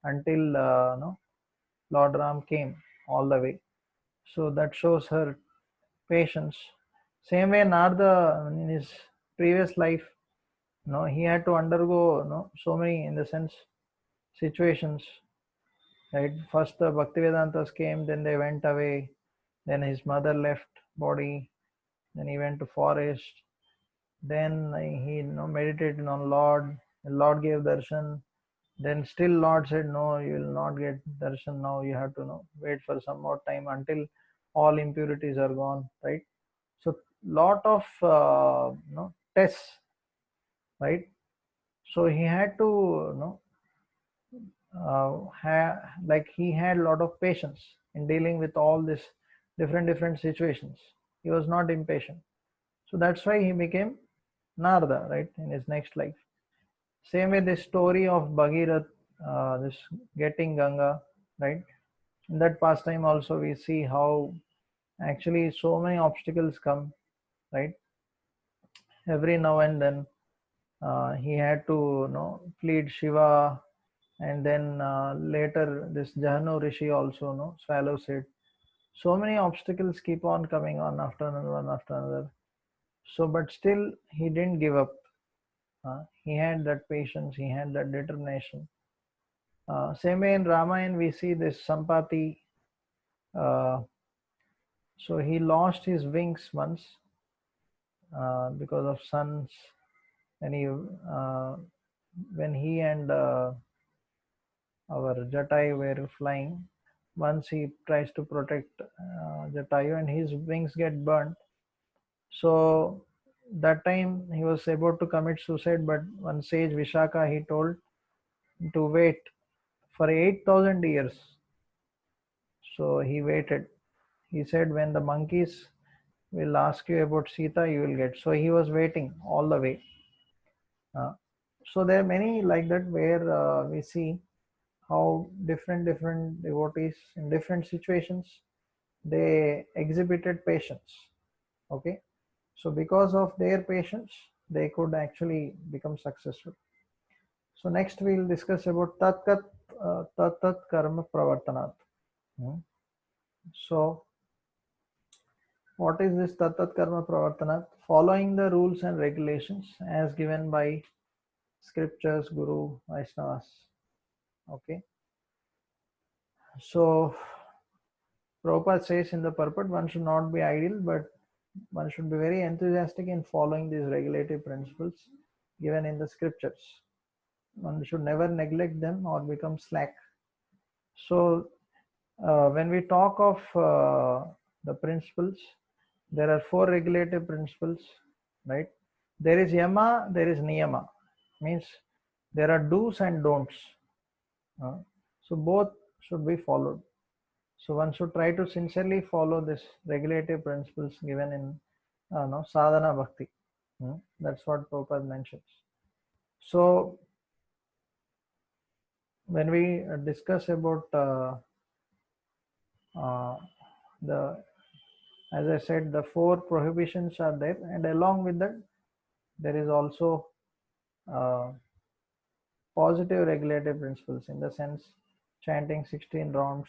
until Lord Ram came all the way. So that shows her patience. Same way Narada in his previous life, he had to undergo so many, in the sense, situations, right? First the Bhaktivedantas came, then they went away, then his mother left body, then he went to forest, then he meditated on Lord. The Lord gave darshan. Then still Lord said, no, you will not get darshan now. You have to wait for some more time until all impurities are gone, right? So lot of tests, right? So he had to like he had a lot of patience in dealing with all this different situations. He was not impatient. So that's why he became Narada, right, in his next life. Same with the story of Bhagirath, this getting Ganga, right? In that pastime also we see how actually so many obstacles come, right? Every now and then he had to plead Shiva, and then later this Jahanu Rishi also swallows it. So many obstacles keep on coming on after another, one after another. So, but still he didn't give up. He had that patience, he had that determination. Same way in Ramayana, we see this Sampati. Uh, so he lost his wings once because of suns. And when he and our Jatai were flying, once he tries to protect Jatayu and his wings get burnt. So that time he was about to commit suicide, but one sage Vishaka, he told to wait for 8,000 years. So he waited. He said, when the monkeys will ask you about Sita, you will get. So he was waiting all the way. So there are many like that where we see how different devotees in different situations, they exhibited patience. Okay. So because of their patience, they could actually become successful. So next we'll discuss about tat karma pravartanat. Hmm. So what is this tat karma pravartanat? Following the rules and regulations as given by scriptures, Guru, Vaishnavas. Okay. So Prabhupada says in the purport, one should not be idle, but one should be very enthusiastic in following these regulative principles given in the scriptures. one should never neglect them or become slack. So when we talk of the principles, there are four regulative principles, right? There is yama, there is niyama, means there are do's and don'ts. So both should be followed. So one should try to sincerely follow this regulative principles given in no, sadhana bhakti. That's what Prabhupada mentions. So when we discuss about the, as I said, the four prohibitions are there, and along with that, there is also positive regulative principles, in the sense chanting 16 rounds,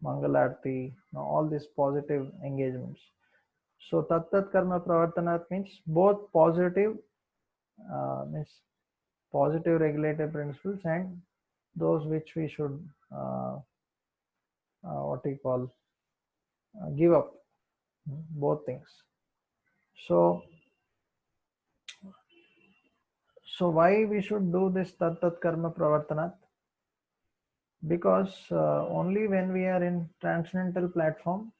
Mangalarti, all these positive engagements. So Tat Karma Pravartanat means both positive, means positive regulative principles, and those which we should what we call give up, both things. So why we should do this Tat Karma Pravartanat? Because only when we are in transcendental platform,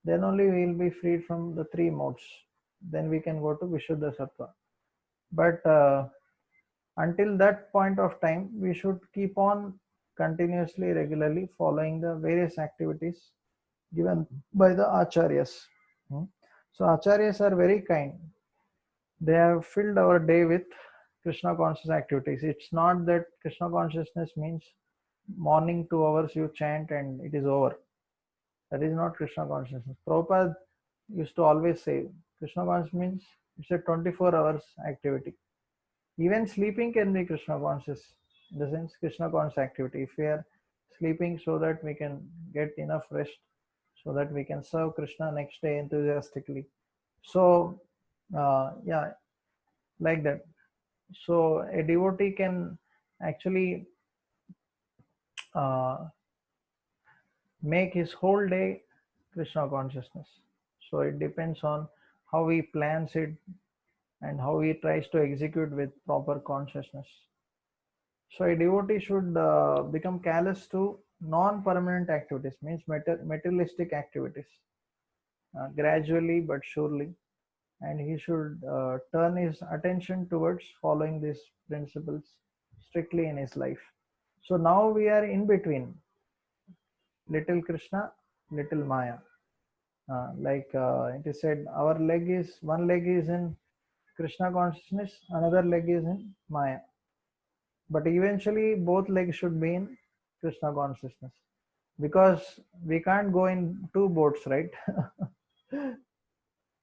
then only we will be freed from the three modes. Then we can go to Vishuddha Sattva. But until that point of time, we should keep on continuously, regularly following the various activities given by the acharyas. So acharyas are very kind. They have filled our day with Krishna conscious activities. It's not that Krishna consciousness means morning 2 hours you chant and it is over. That is not Krishna consciousness. Prabhupada used to always say Krishna consciousness means it's a 24 hours activity. Even sleeping can be Krishna conscious, in the sense Krishna conscious activity. If we are sleeping so that we can get enough rest, so that we can serve Krishna next day enthusiastically. So yeah, like that. So a devotee can actually make his whole day Krishna consciousness. So it depends on how he plans it and how he tries to execute with proper consciousness. So a devotee should become callous to non-permanent activities, means materialistic activities, gradually but surely, and he should turn his attention towards following these principles strictly in his life. So now we are in between little Krishna, little Maya. Like it is said, our one leg is in Krishna consciousness, another leg is in Maya. But eventually both legs should be in Krishna consciousness, because we can't go in two boats, right?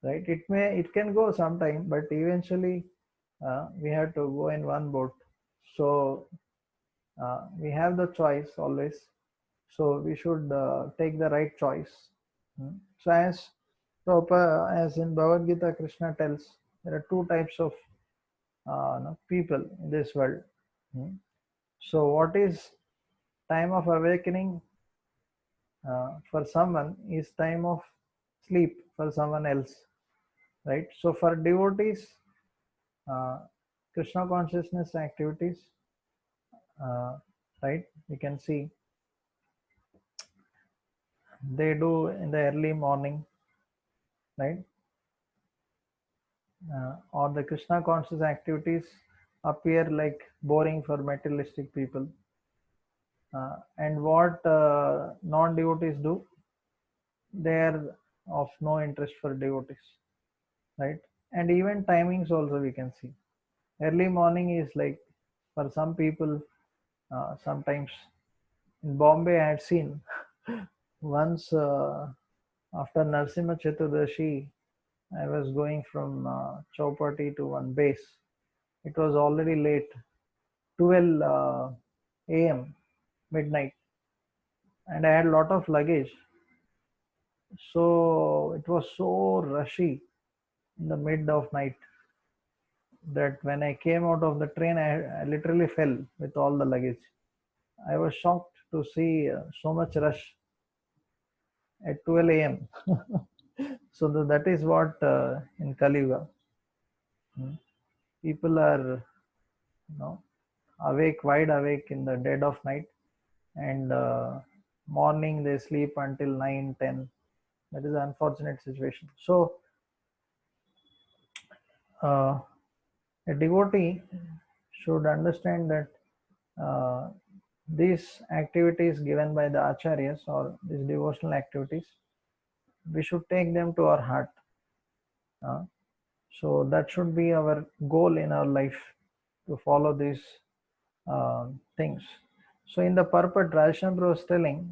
Right? It can go sometime, but eventually we have to go in one boat. So we have the choice always. So we should take the right choice. So as in Bhagavad Gita, Krishna tells there are two types of people in this world. So what is time of awakening for someone is time of sleep for someone else, right? So for devotees, Krishna consciousness activities, right, we can see they do in the early morning, right? Or the Krishna conscious activities appear like boring for materialistic people. And what non-devotees do, they are of no interest for devotees, right? And even timings also we can see. Early morning is like for some people, sometimes in Bombay I had seen once after Narsimha Chaturdashi, I was going from Chowpatty to one base. It was already late, 12 a.m., midnight, and I had a lot of luggage. So it was so rushy in the mid of night that when I came out of the train, I literally fell with all the luggage. I was shocked to see so much rush at 12 a.m. So that is what in Kali Yuga. People are, awake, wide awake in the dead of night, and morning they sleep until 9, 10. That is an unfortunate situation. So a devotee should understand that uh, these activities given by the acharyas, or these devotional activities, we should take them to our heart. uh, so that should be our goal in our life, to follow these things. So in the purport, Rajshambhar was telling,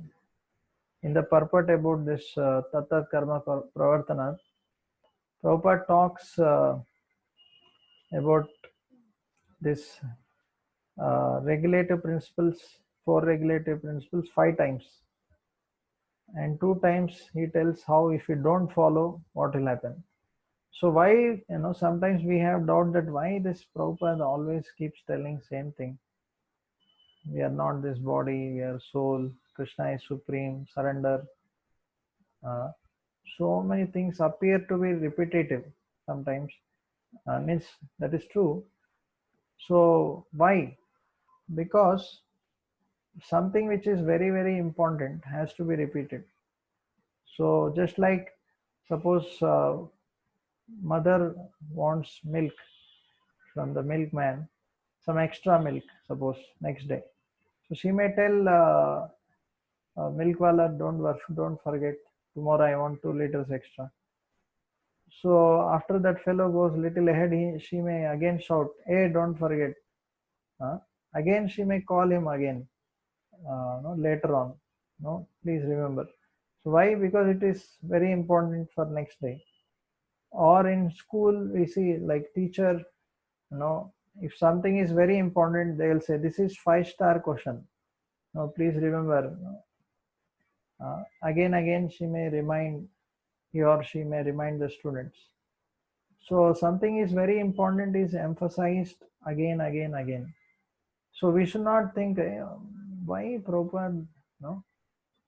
in the purport about this Tattat Karma Pravartana, Prabhupada talks about this regulative principles, four regulative principles, 5 times. And 2 times he tells how if you don't follow, what will happen. So why, sometimes we have doubt that why this Prabhupada always keeps telling same thing. We are not this body, we are soul, Krishna is supreme, surrender. Uh, so many things appear to be repetitive sometimes. Means that is true. So why? Because something which is very, very important has to be repeated. So just like, suppose mother wants milk from the milkman, some extra milk, suppose next day. So she may tell milk wala, don't forget, tomorrow I want 2 liters extra. So after that fellow goes little ahead, she may again shout, hey, don't forget. Again she may call him again, no, later on. No, please remember. So why? Because it is very important for next day. Or in school, we see like teacher, if something is very important, they will say, this is 5-star question. No, please remember. Again, he or she may remind the students. So something is very important is emphasized again. So we should not think, why Prabhupada, no,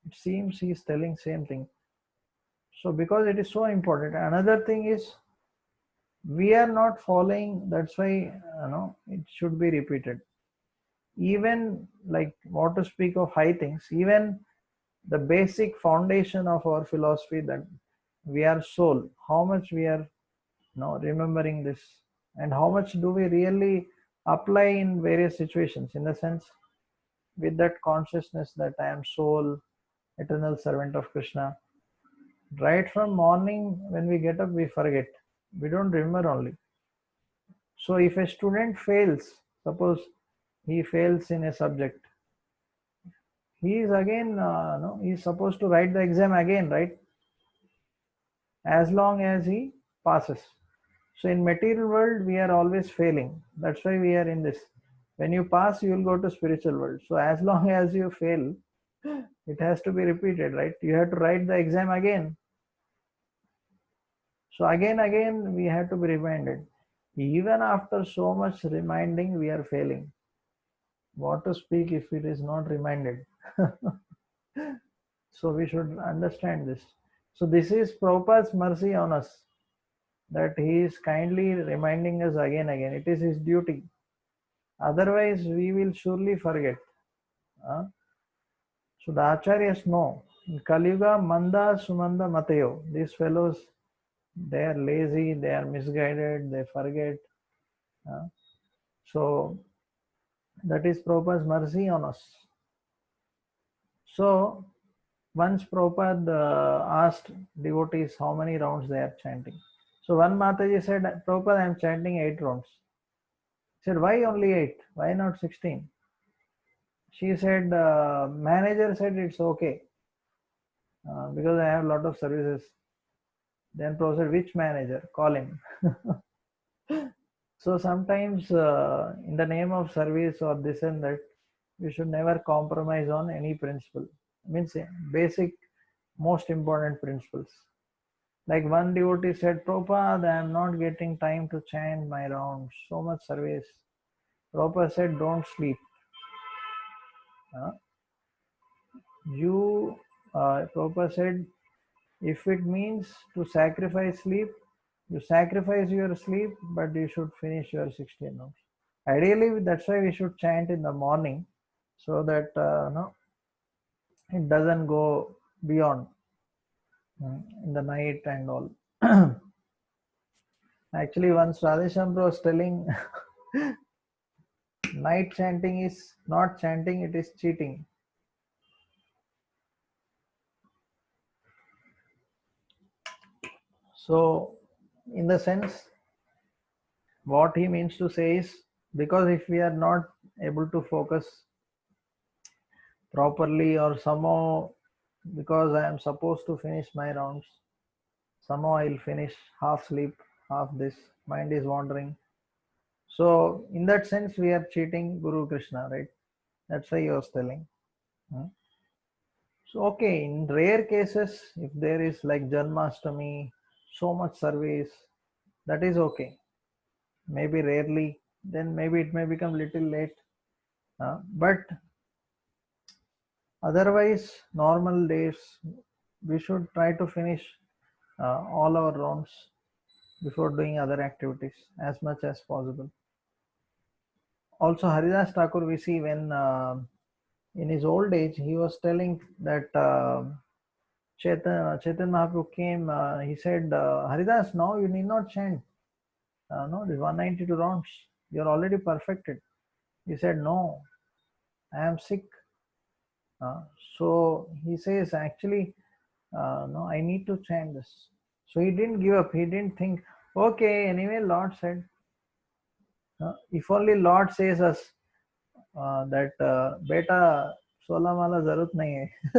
it seems he is telling same thing. So because it is so important. Another thing is, we are not following, that's why it should be repeated. Even like, what to speak of high things, even the basic foundation of our philosophy, that we are soul, how much we are remembering this, and how much do we really apply in various situations, in the sense, with that consciousness that I am soul, eternal servant of Krishna. Right from morning, when we get up, we forget, we don't remember only. So if a student fails, suppose he fails in a subject, he is again, no, he is supposed to write the exam again, right? As long as he passes. So in material world, we are always failing. That's why we are in this. When you pass, you will go to spiritual world. So as long as you fail, it has to be repeated, right? You have to write the exam again. So again, we have to be reminded. Even after so much reminding, we are failing. What to speak if it is not reminded? So we should understand this. So this is Prabhupada's mercy on us, that he is kindly reminding us again. It is his duty. Otherwise, we will surely forget. So the acharyas know. In Kali Yuga, Manda Sumanda Matayo. These fellows, they are lazy, they are misguided, they forget. So that is Prabhupada's mercy on us. So once Prabhupada asked devotees how many rounds they are chanting. So one Mataji said, Prabhupada, I am chanting 8 rounds. He said, why only 8? Why not 16? She said, manager said it's okay because I have a lot of services. Then Prabhupada said, which manager? Call him. So sometimes in the name of service or this and that, we should never compromise on any principle. Means basic, most important principles. Like one devotee said, Prabhupada, I am not getting time to chant my rounds, so much service. Prabhupada said, don't sleep. Prabhupada said, if it means to sacrifice sleep, You sacrifice your sleep, but you should finish your 16 rounds. Ideally, that's why we should chant in the morning, so that no, it doesn't go beyond in the night and all. Actually, once Radhesham was telling, night chanting is not chanting, it is cheating. So, in the sense, what he means to say is, because if we are not able to focus properly, or somehow, because I am supposed to finish my rounds, somehow I'll finish half sleep, half this, mind is wandering. So, in that sense, we are cheating Guru Krishna, right? That's why he was telling. So, okay, in rare cases, if there is like Janmashtami, so much service, that is okay. Maybe rarely, then maybe it may become little late. But otherwise, normal days, we should try to finish all our rounds before doing other activities as much as possible. Also, Haridas Thakur, we see when in his old age, he was telling that Chetan Mahaprabhu came, he said, Haridas, now you need not chant. No, this 192 rounds, you're already perfected. He said, no, I am sick. Uh, so he says, actually, no, I need to chant this. So he didn't give up. He didn't think, okay, anyway, Lord said. If only Lord says us that, beta, 16 mala zarut nahi hai.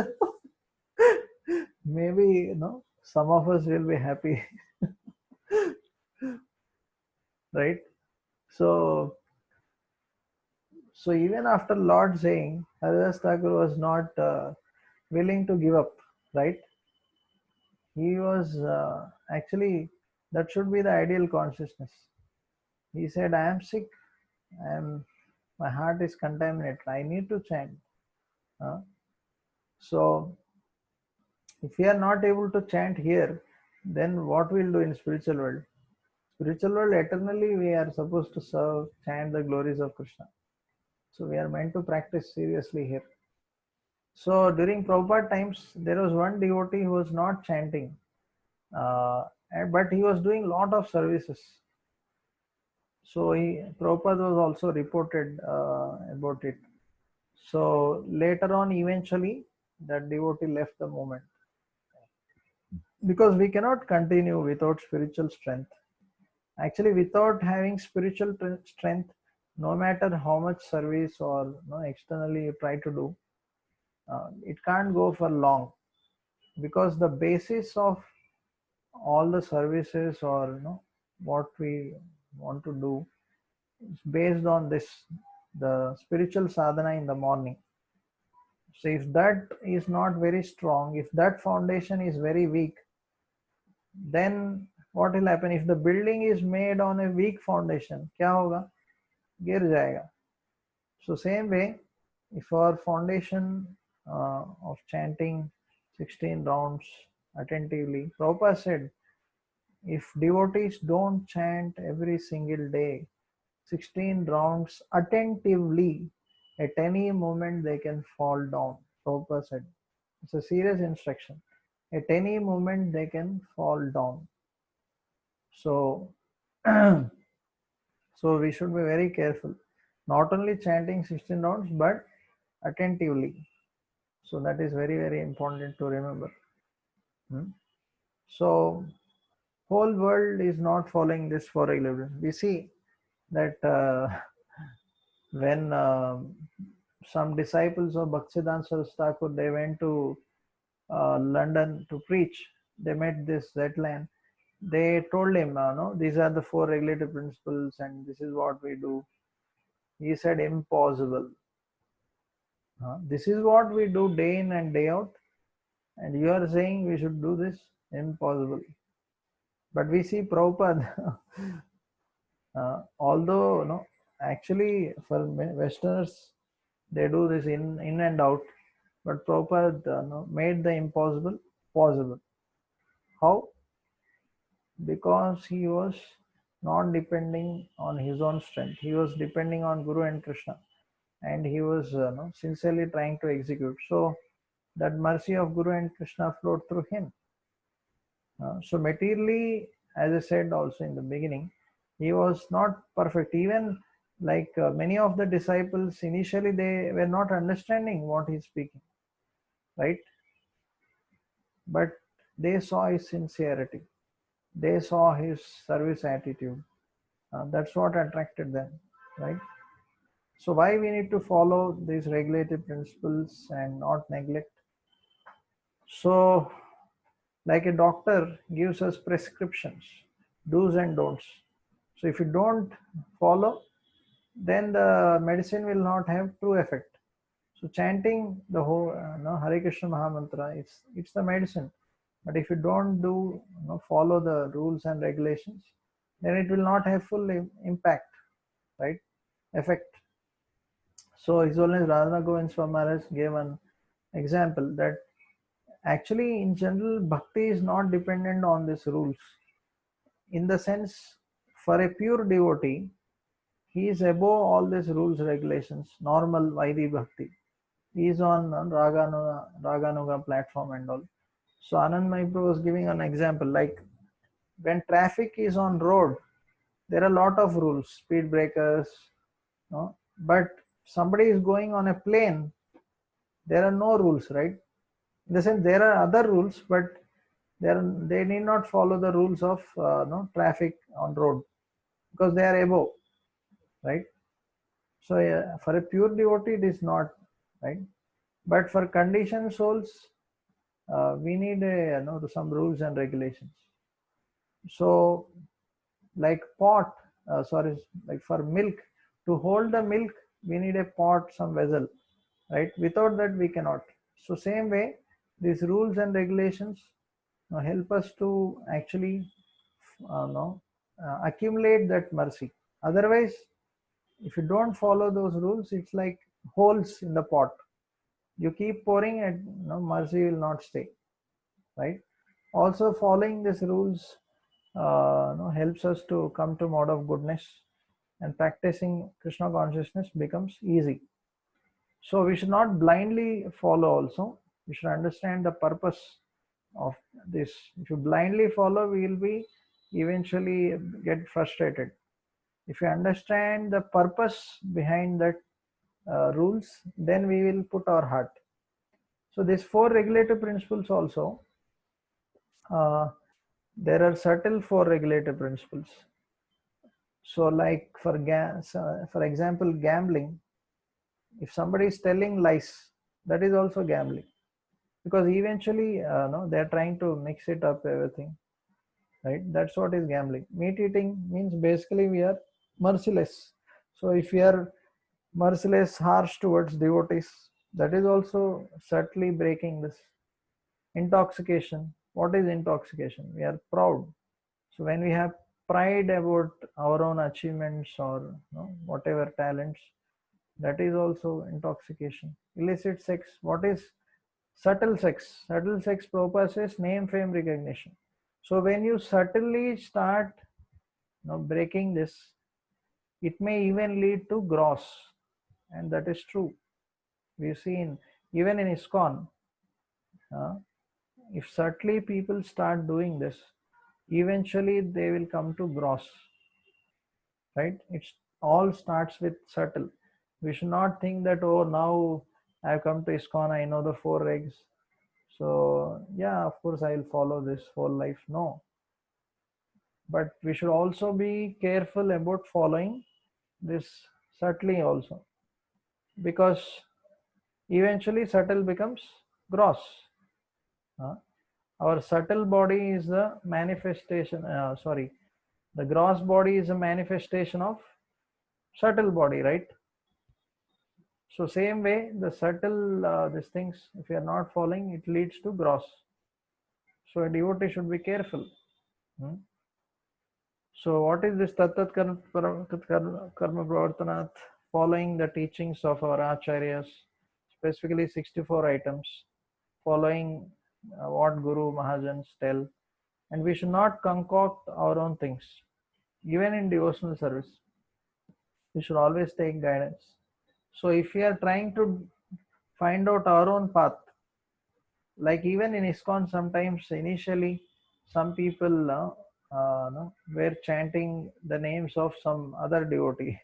Maybe, some of us will be happy, right? So, so even after Lord saying, Haridas Thakur was not willing to give up, right? He was actually, that should be the ideal consciousness. He said, I am sick. My heart is contaminated. I need to chant. So if we are not able to chant here, then what we'll do in spiritual world? Spiritual world, eternally we are supposed to serve, chant the glories of Krishna. So we are meant to practice seriously here. So during Prabhupada times, there was one devotee who was not chanting, but he was doing lot of services. So Prabhupada was also reported about it. So later on, eventually, that devotee left the movement, because we cannot continue without spiritual strength. Actually, without having spiritual strength, no matter how much service or externally you try to do, it can't go for long, because the basis of all the services, or what we want to do, is based on this, the spiritual sadhana in the morning. So if that is not very strong, if that foundation is very weak, then what will happen? If the building is made on a weak foundation, क्या होगा? गिर जाएगा. So same way, if our foundation of chanting 16 rounds attentively, Prabhupada said, if devotees don't chant every single day 16 rounds attentively, at any moment they can fall down. Prabhupada said, it's a serious instruction. At any moment they can fall down. So, so we should be very careful. Not only chanting 16 rounds, but attentively. So that is very, very important to remember. So whole world is not following this for regular. We see that when some disciples of Bhaktisiddhanta Saraswati Thakur, they went to London to preach. They met this Zetland. They told him, no, these are the 4 regulative principles and this is what we do. He said, impossible. This is what we do day in and day out, and you are saying we should do this? Impossible. But we see Prabhupada, although actually for Westerners, they do this in and out, but Prabhupada made the impossible possible. How? because he was not depending on his own strength. He was depending on Guru and Krishna, and he was sincerely trying to execute. So that mercy of Guru and Krishna flowed through him. So materially, as I said also in the beginning, he was not perfect. Even like many of the disciples, initially they were not understanding what he's speaking, right? But they saw his sincerity. They saw his service attitude. That's what attracted them, right? So why we need to follow these regulative principles and not neglect? So like a doctor gives us prescriptions, do's and don'ts. So if you don't follow, then the medicine will not have true effect. So chanting the whole Hare Krishna Mahamantra, it's the medicine. But if you don't do follow the rules and regulations, then it will not have full impact, right? Effect. So His Holiness Radhanath Govind Swami Maharaj gave an example that actually in general bhakti is not dependent on these rules. In the sense, for a pure devotee, he is above all these rules, regulations, normal Vaidhi Bhakti. He is on Raganuga platform and all. So Anand Mahaprabhu was giving an example, like when traffic is on road, there are a lot of rules, speed breakers, no? But somebody is going on a plane, there are no rules, right? In the sense, there are other rules, but they need not follow the rules of traffic on road because they are above, right? So for a pure devotee, it is not, right? But for conditioned souls, we need some rules and regulations. So like pot, like for milk, to hold the milk, we need a pot, some vessel, right? Without that, we cannot. So same way, these rules and regulations help us to actually accumulate that mercy. Otherwise, if you don't follow those rules, it's like holes in the pot. You keep pouring and mercy will not stay, right? Also, following these rules helps us to come to mode of goodness, and practicing Krishna consciousness becomes easy. So we should not blindly follow also. We should understand the purpose of this. If you blindly follow, we will be eventually get frustrated. If you understand the purpose behind that rules, then we will put our heart. So these four regulative principles also, there are subtle four regulative principles. So like for example, gambling, if somebody is telling lies, that is also gambling, because eventually they are trying to mix it up everything, right? That's what is gambling. Meat eating means basically we are merciless. So if we are merciless, harsh towards devotees, that is also subtly breaking this. Intoxication, what is intoxication? We are proud. So when we have pride about our own achievements or whatever talents, that is also intoxication. Illicit sex, what is subtle sex? Subtle sex purposes name, fame, recognition. So when you subtly start breaking this, it may even lead to gross, and that is true. We've seen even in ISKCON, if subtly people start doing this, eventually they will come to gross, right? It's all starts with subtle. We should not think that, oh, now I've come to ISKCON, I know the four regs, so yeah, of course I will follow this whole life. No, but we should also be careful about following this subtly also, because eventually subtle becomes gross. Our subtle body is the manifestation, the gross body is a manifestation of subtle body, right? So same way, the subtle these things, if you are not following, it leads to gross. So a devotee should be careful. So what is this Tattat Karma Pravartanat? Following the teachings of our Acharyas, specifically 64 items, following what Guru Mahajans tell, and we should not concoct our own things. Even in devotional service, we should always take guidance. So if we are trying to find out our own path, like even in ISKCON, sometimes initially some people were chanting the names of some other devotee,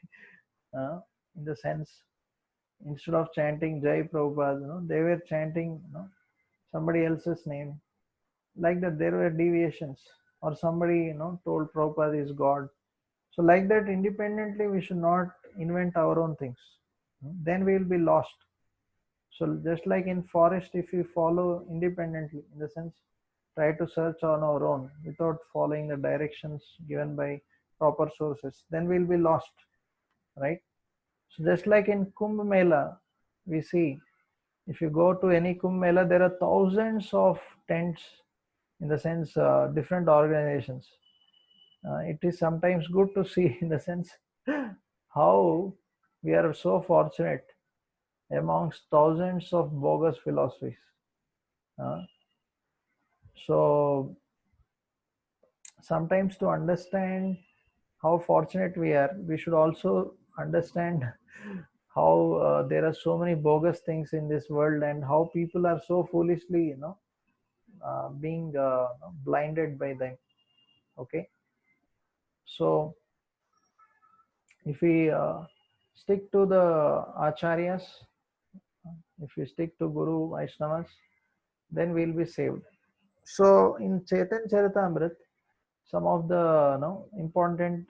in the sense, instead of chanting Jai Prabhupada, they were chanting somebody else's name. Like that, there were deviations, or somebody told Prabhupada is God. So like that, independently, we should not invent our own things. Then we will be lost. So just like in forest, if we follow independently, in the sense, try to search on our own without following the directions given by proper sources, then we'll be lost, right? So just like in Kumbh Mela, we see, if you go to any Kumbh Mela, there are thousands of tents, in the sense, different organizations. It is sometimes good to see, in the sense, how we are so fortunate amongst thousands of bogus philosophies. Uh, so sometimes, to understand how fortunate we are, we should also understand how there are so many bogus things in this world, and how people are so foolishly being blinded by them. Okay, so if we stick to the acharyas, if we stick to Guru Vaishnavas, then we'll be saved. So in Chaitanya Charitamrita, some of the important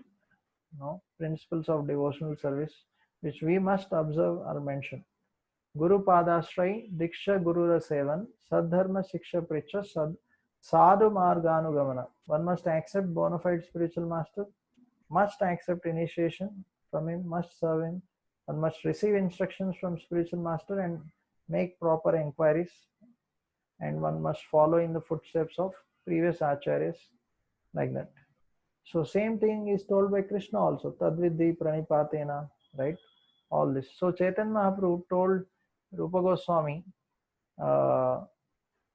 principles of devotional service which we must observe are mentioned. Guru Padashray, Diksha Gurura Sevan, Sadharma Shiksha Pricha, Sadhu Marganugamana. One must accept bona fide spiritual master, must accept initiation from him, must serve him, one must receive instructions from spiritual master and make proper inquiries, and one must follow in the footsteps of previous acharyas, like that. So same thing is told by Krishna also, Tadvidhi Pranipatena, right? All this. So Chaitanya Mahaprabhu told Rupa Goswami, uh,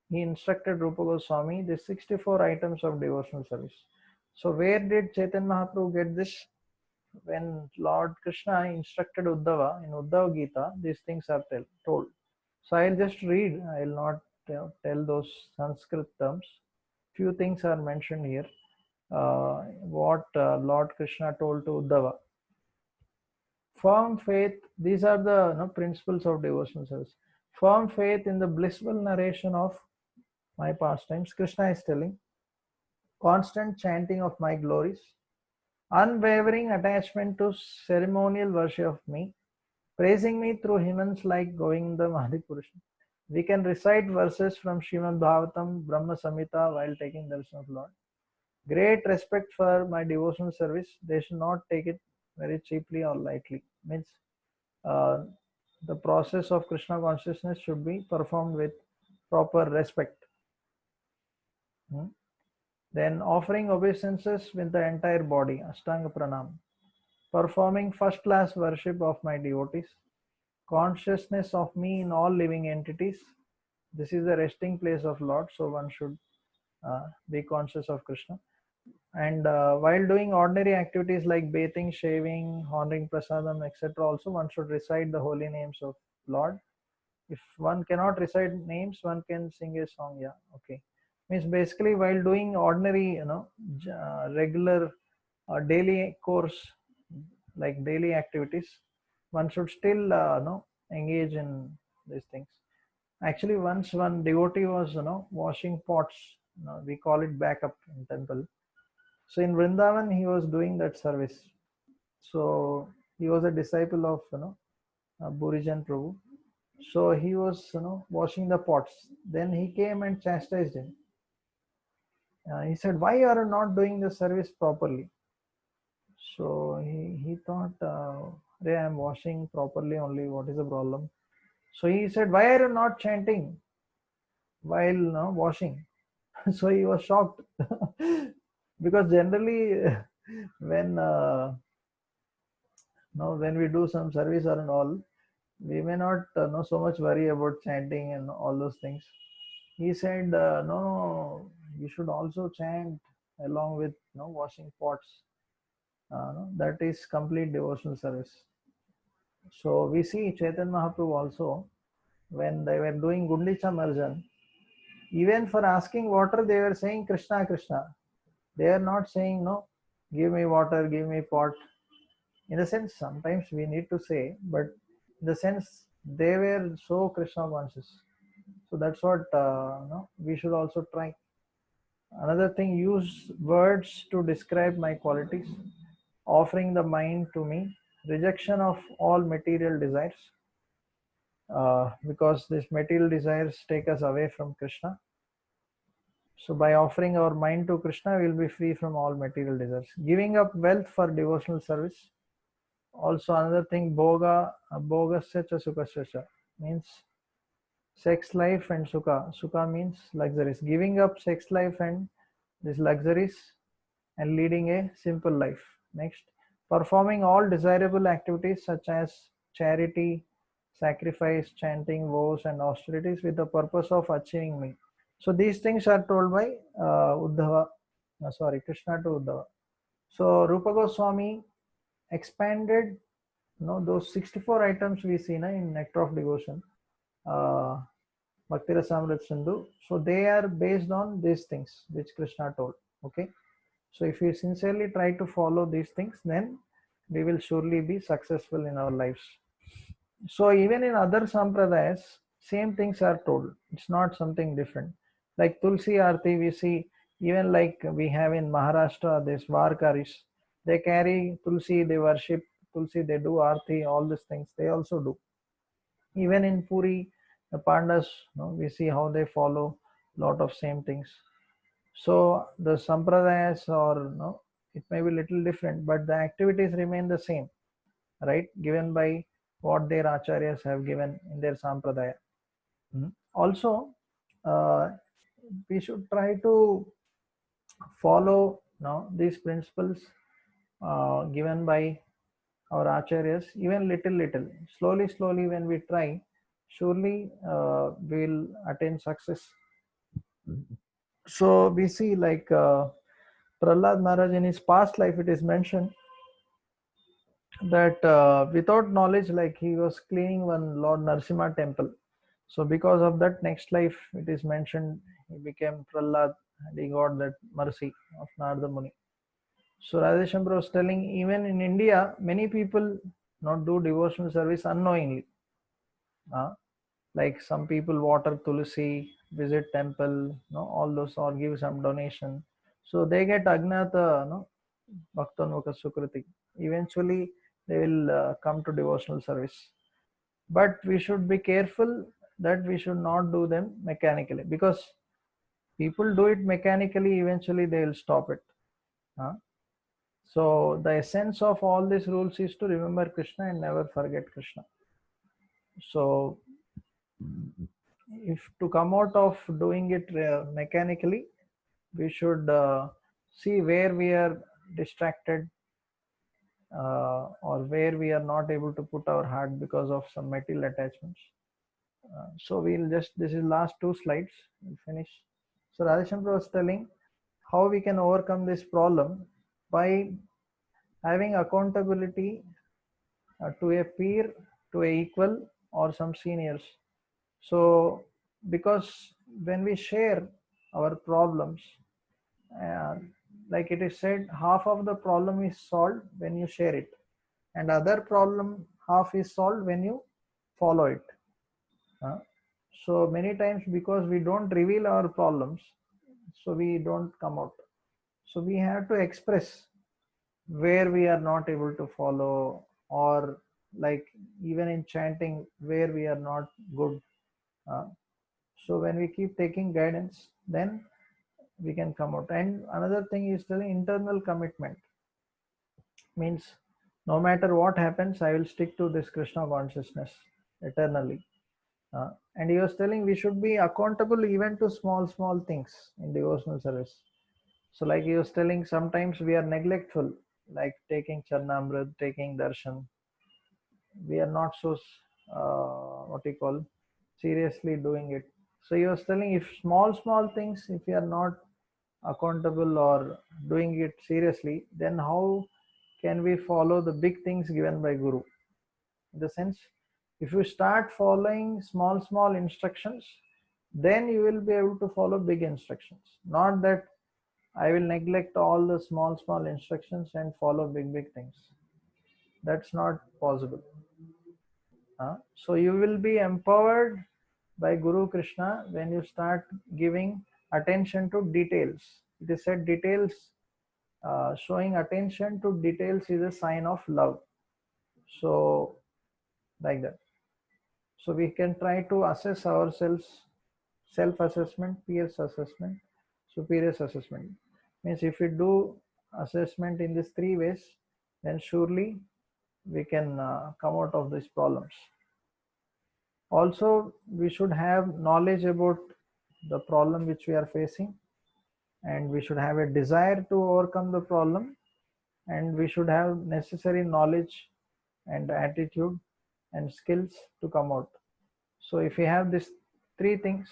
he instructed Rupa Goswami the 64 items of devotional service. So where did Chaitanya Mahaprabhu get this? When Lord Krishna instructed Uddhava in Uddhava Gita, these things are told. So I'll just read, I'll not tell those Sanskrit terms. Few things are mentioned here. What Lord Krishna told to Uddhava. Firm faith, these are the principles of devotional service. Firm faith in the blissful narration of my pastimes, Krishna is telling, constant chanting of my glories, unwavering attachment to ceremonial worship of me, praising me through hymns like Govinda Mahadipurusha. We can recite verses from Srimad Bhagavatam, Brahma Samhita while taking darshan of Lord. Great respect for my devotional service. They should not take it very cheaply or lightly. Means uh, the process of Krishna consciousness should be performed with proper respect. Then offering obeisances with the entire body, Ashtanga Pranam. Performing first class worship of my devotees. Consciousness of me in all living entities. This is the resting place of Lord, so one should be conscious of Krishna. And while doing ordinary activities like bathing, shaving, honoring prasadam, etc., also one should recite the holy names of Lord. If one cannot recite names, one can sing a song. Yeah, okay. Means basically, while doing ordinary, regular daily course, like daily activities, one should still, engage in these things. Actually, once one devotee was, washing pots. We call it backup in temple. So in Vrindavan, he was doing that service. So he was a disciple of, Burijan Prabhu. So he was, washing the pots. Then he came and chastised him. He said, "Why are you not doing the service properly?" So he thought, "Hey, I'm washing properly only. What is the problem?" So he said, "Why are you not chanting while washing?" So he was shocked because generally when when we do some service or and all, we may not so much worry about chanting and all those things. He said, no, you should also chant along with washing pots. No, that is complete devotional service. So we see Chaitanya Mahaprabhu also, when they were doing Gundicha Marjan, even for asking water, they were saying Krishna, Krishna. They are not saying, no, give me water, give me pot. In a sense, sometimes we need to say, but in the sense, they were so Krishna conscious. So that's what we should also try. Another thing, use words to describe my qualities, offering the mind to me, rejection of all material desires, because these material desires take us away from Krishna. So by offering our mind to Krishna, we will be free from all material desires. Giving up wealth for devotional service. Also another thing, bhogasya cha sukasya cha, means sex life and sukha. Sukha means luxuries. Giving up sex life and these luxuries and leading a simple life. Next, performing all desirable activities such as charity, sacrifice, chanting, vows, and austerities with the purpose of achieving me. So these things are told by Krishna to Uddhava. So Rupa Goswami expanded, those 64 items we see in Nectar of Devotion, uh, Bhakti Rasamrita Sindhu. So they are based on these things which Krishna told. Okay. So if we sincerely try to follow these things, then we will surely be successful in our lives. So even in other sampradayas, same things are told. It's not something different. Like Tulsi Aarti, we see, even like we have in Maharashtra, this Varkaris, they carry Tulsi, they worship Tulsi, they do Aarti, all these things they also do. Even in Puri, the Pandas, we see how they follow lot of same things. So the sampradayas, or it may be little different, but the activities remain the same, right? Given by what their acharyas have given in their sampradaya. Also, uh, we should try to follow these principles given by our acharyas, even little. Slowly, when we try, surely we'll attain success. So we see like Prahlad Maharaj in his past life, it is mentioned that without knowledge, like he was cleaning one Lord Narsimha temple. So because of that, next life it is mentioned he became Prahlad and he got that mercy of Narada Muni. So Radheshambra was telling, even in India, many people not do devotional service unknowingly. Like some people water tulsi, visit temple, all those, or give some donation. So they get agnata, bhaktanuka sukriti. Eventually, they will come to devotional service. But we should be careful that we should not do them mechanically, because people do it mechanically, eventually they will stop it. So the essence of all these rules is to remember Krishna and never forget Krishna. So if to come out of doing it mechanically, we should see where we are distracted, or where we are not able to put our heart because of some material attachments. So we'll just, this is last two slides, we'll finish. So Radheshambra was telling how we can overcome this problem by having accountability to a peer, to a equal, or some seniors. So because when we share our problems, uh, like it is said, half of the problem is solved when you share it, and other problem half is solved when you follow it. So many times, because we don't reveal our problems, so we don't come out. So we have to express where we are not able to follow, or like even in chanting where we are not good. So when we keep taking guidance, then we can come out. And another thing is the internal commitment, means no matter what happens, I will stick to this Krishna consciousness eternally. And he was telling we should be accountable even to small things in devotional service. So like he was telling, sometimes we are neglectful, like taking Charnamrit, taking darshan. We are not so what you call seriously doing it. So he was telling, if small things, if you are not accountable or doing it seriously, then how can we follow the big things given by Guru? In the sense, if you start following small instructions, then you will be able to follow big instructions. Not that I will neglect all the small instructions and follow big things. That's not possible. So you will be empowered by Guru Krishna when you start giving attention to details. It is said details, showing attention to details is a sign of love. So like that. So we can try to assess ourselves, self-assessment, peers assessment, superiors assessment. Means if we do assessment in these three ways, then surely we can come out of these problems. Also, we should have knowledge about the problem which we are facing, and we should have a desire to overcome the problem, and we should have necessary knowledge and attitude and skills to come out. So if we have these three things,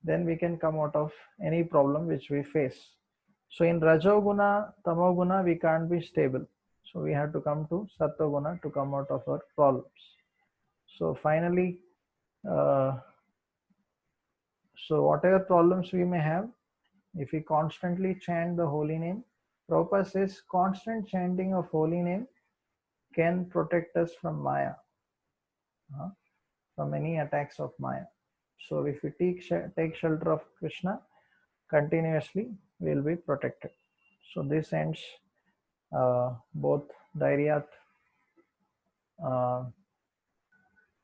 then we can come out of any problem which we face. So in Rajoguna, Tamoguna, we can't be stable. So we have to come to Sattoguna to come out of our problems. So finally, so whatever problems we may have, if we constantly chant the holy name, Prabhupada says constant chanting of holy name can protect us from Maya, from any attacks of Maya. So if we take shelter of Krishna continuously, we will be protected. So this ends both Dhairyat,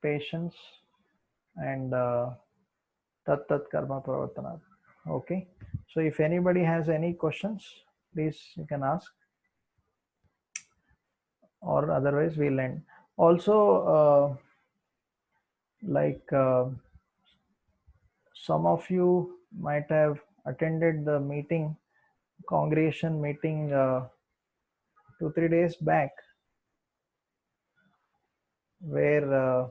patience, and Tat Tat Karma Pravartana. Okay. So if anybody has any questions, please you can ask, or otherwise we'll end. Also, some of you might have attended the meeting, congregation meeting 2-3 days back, where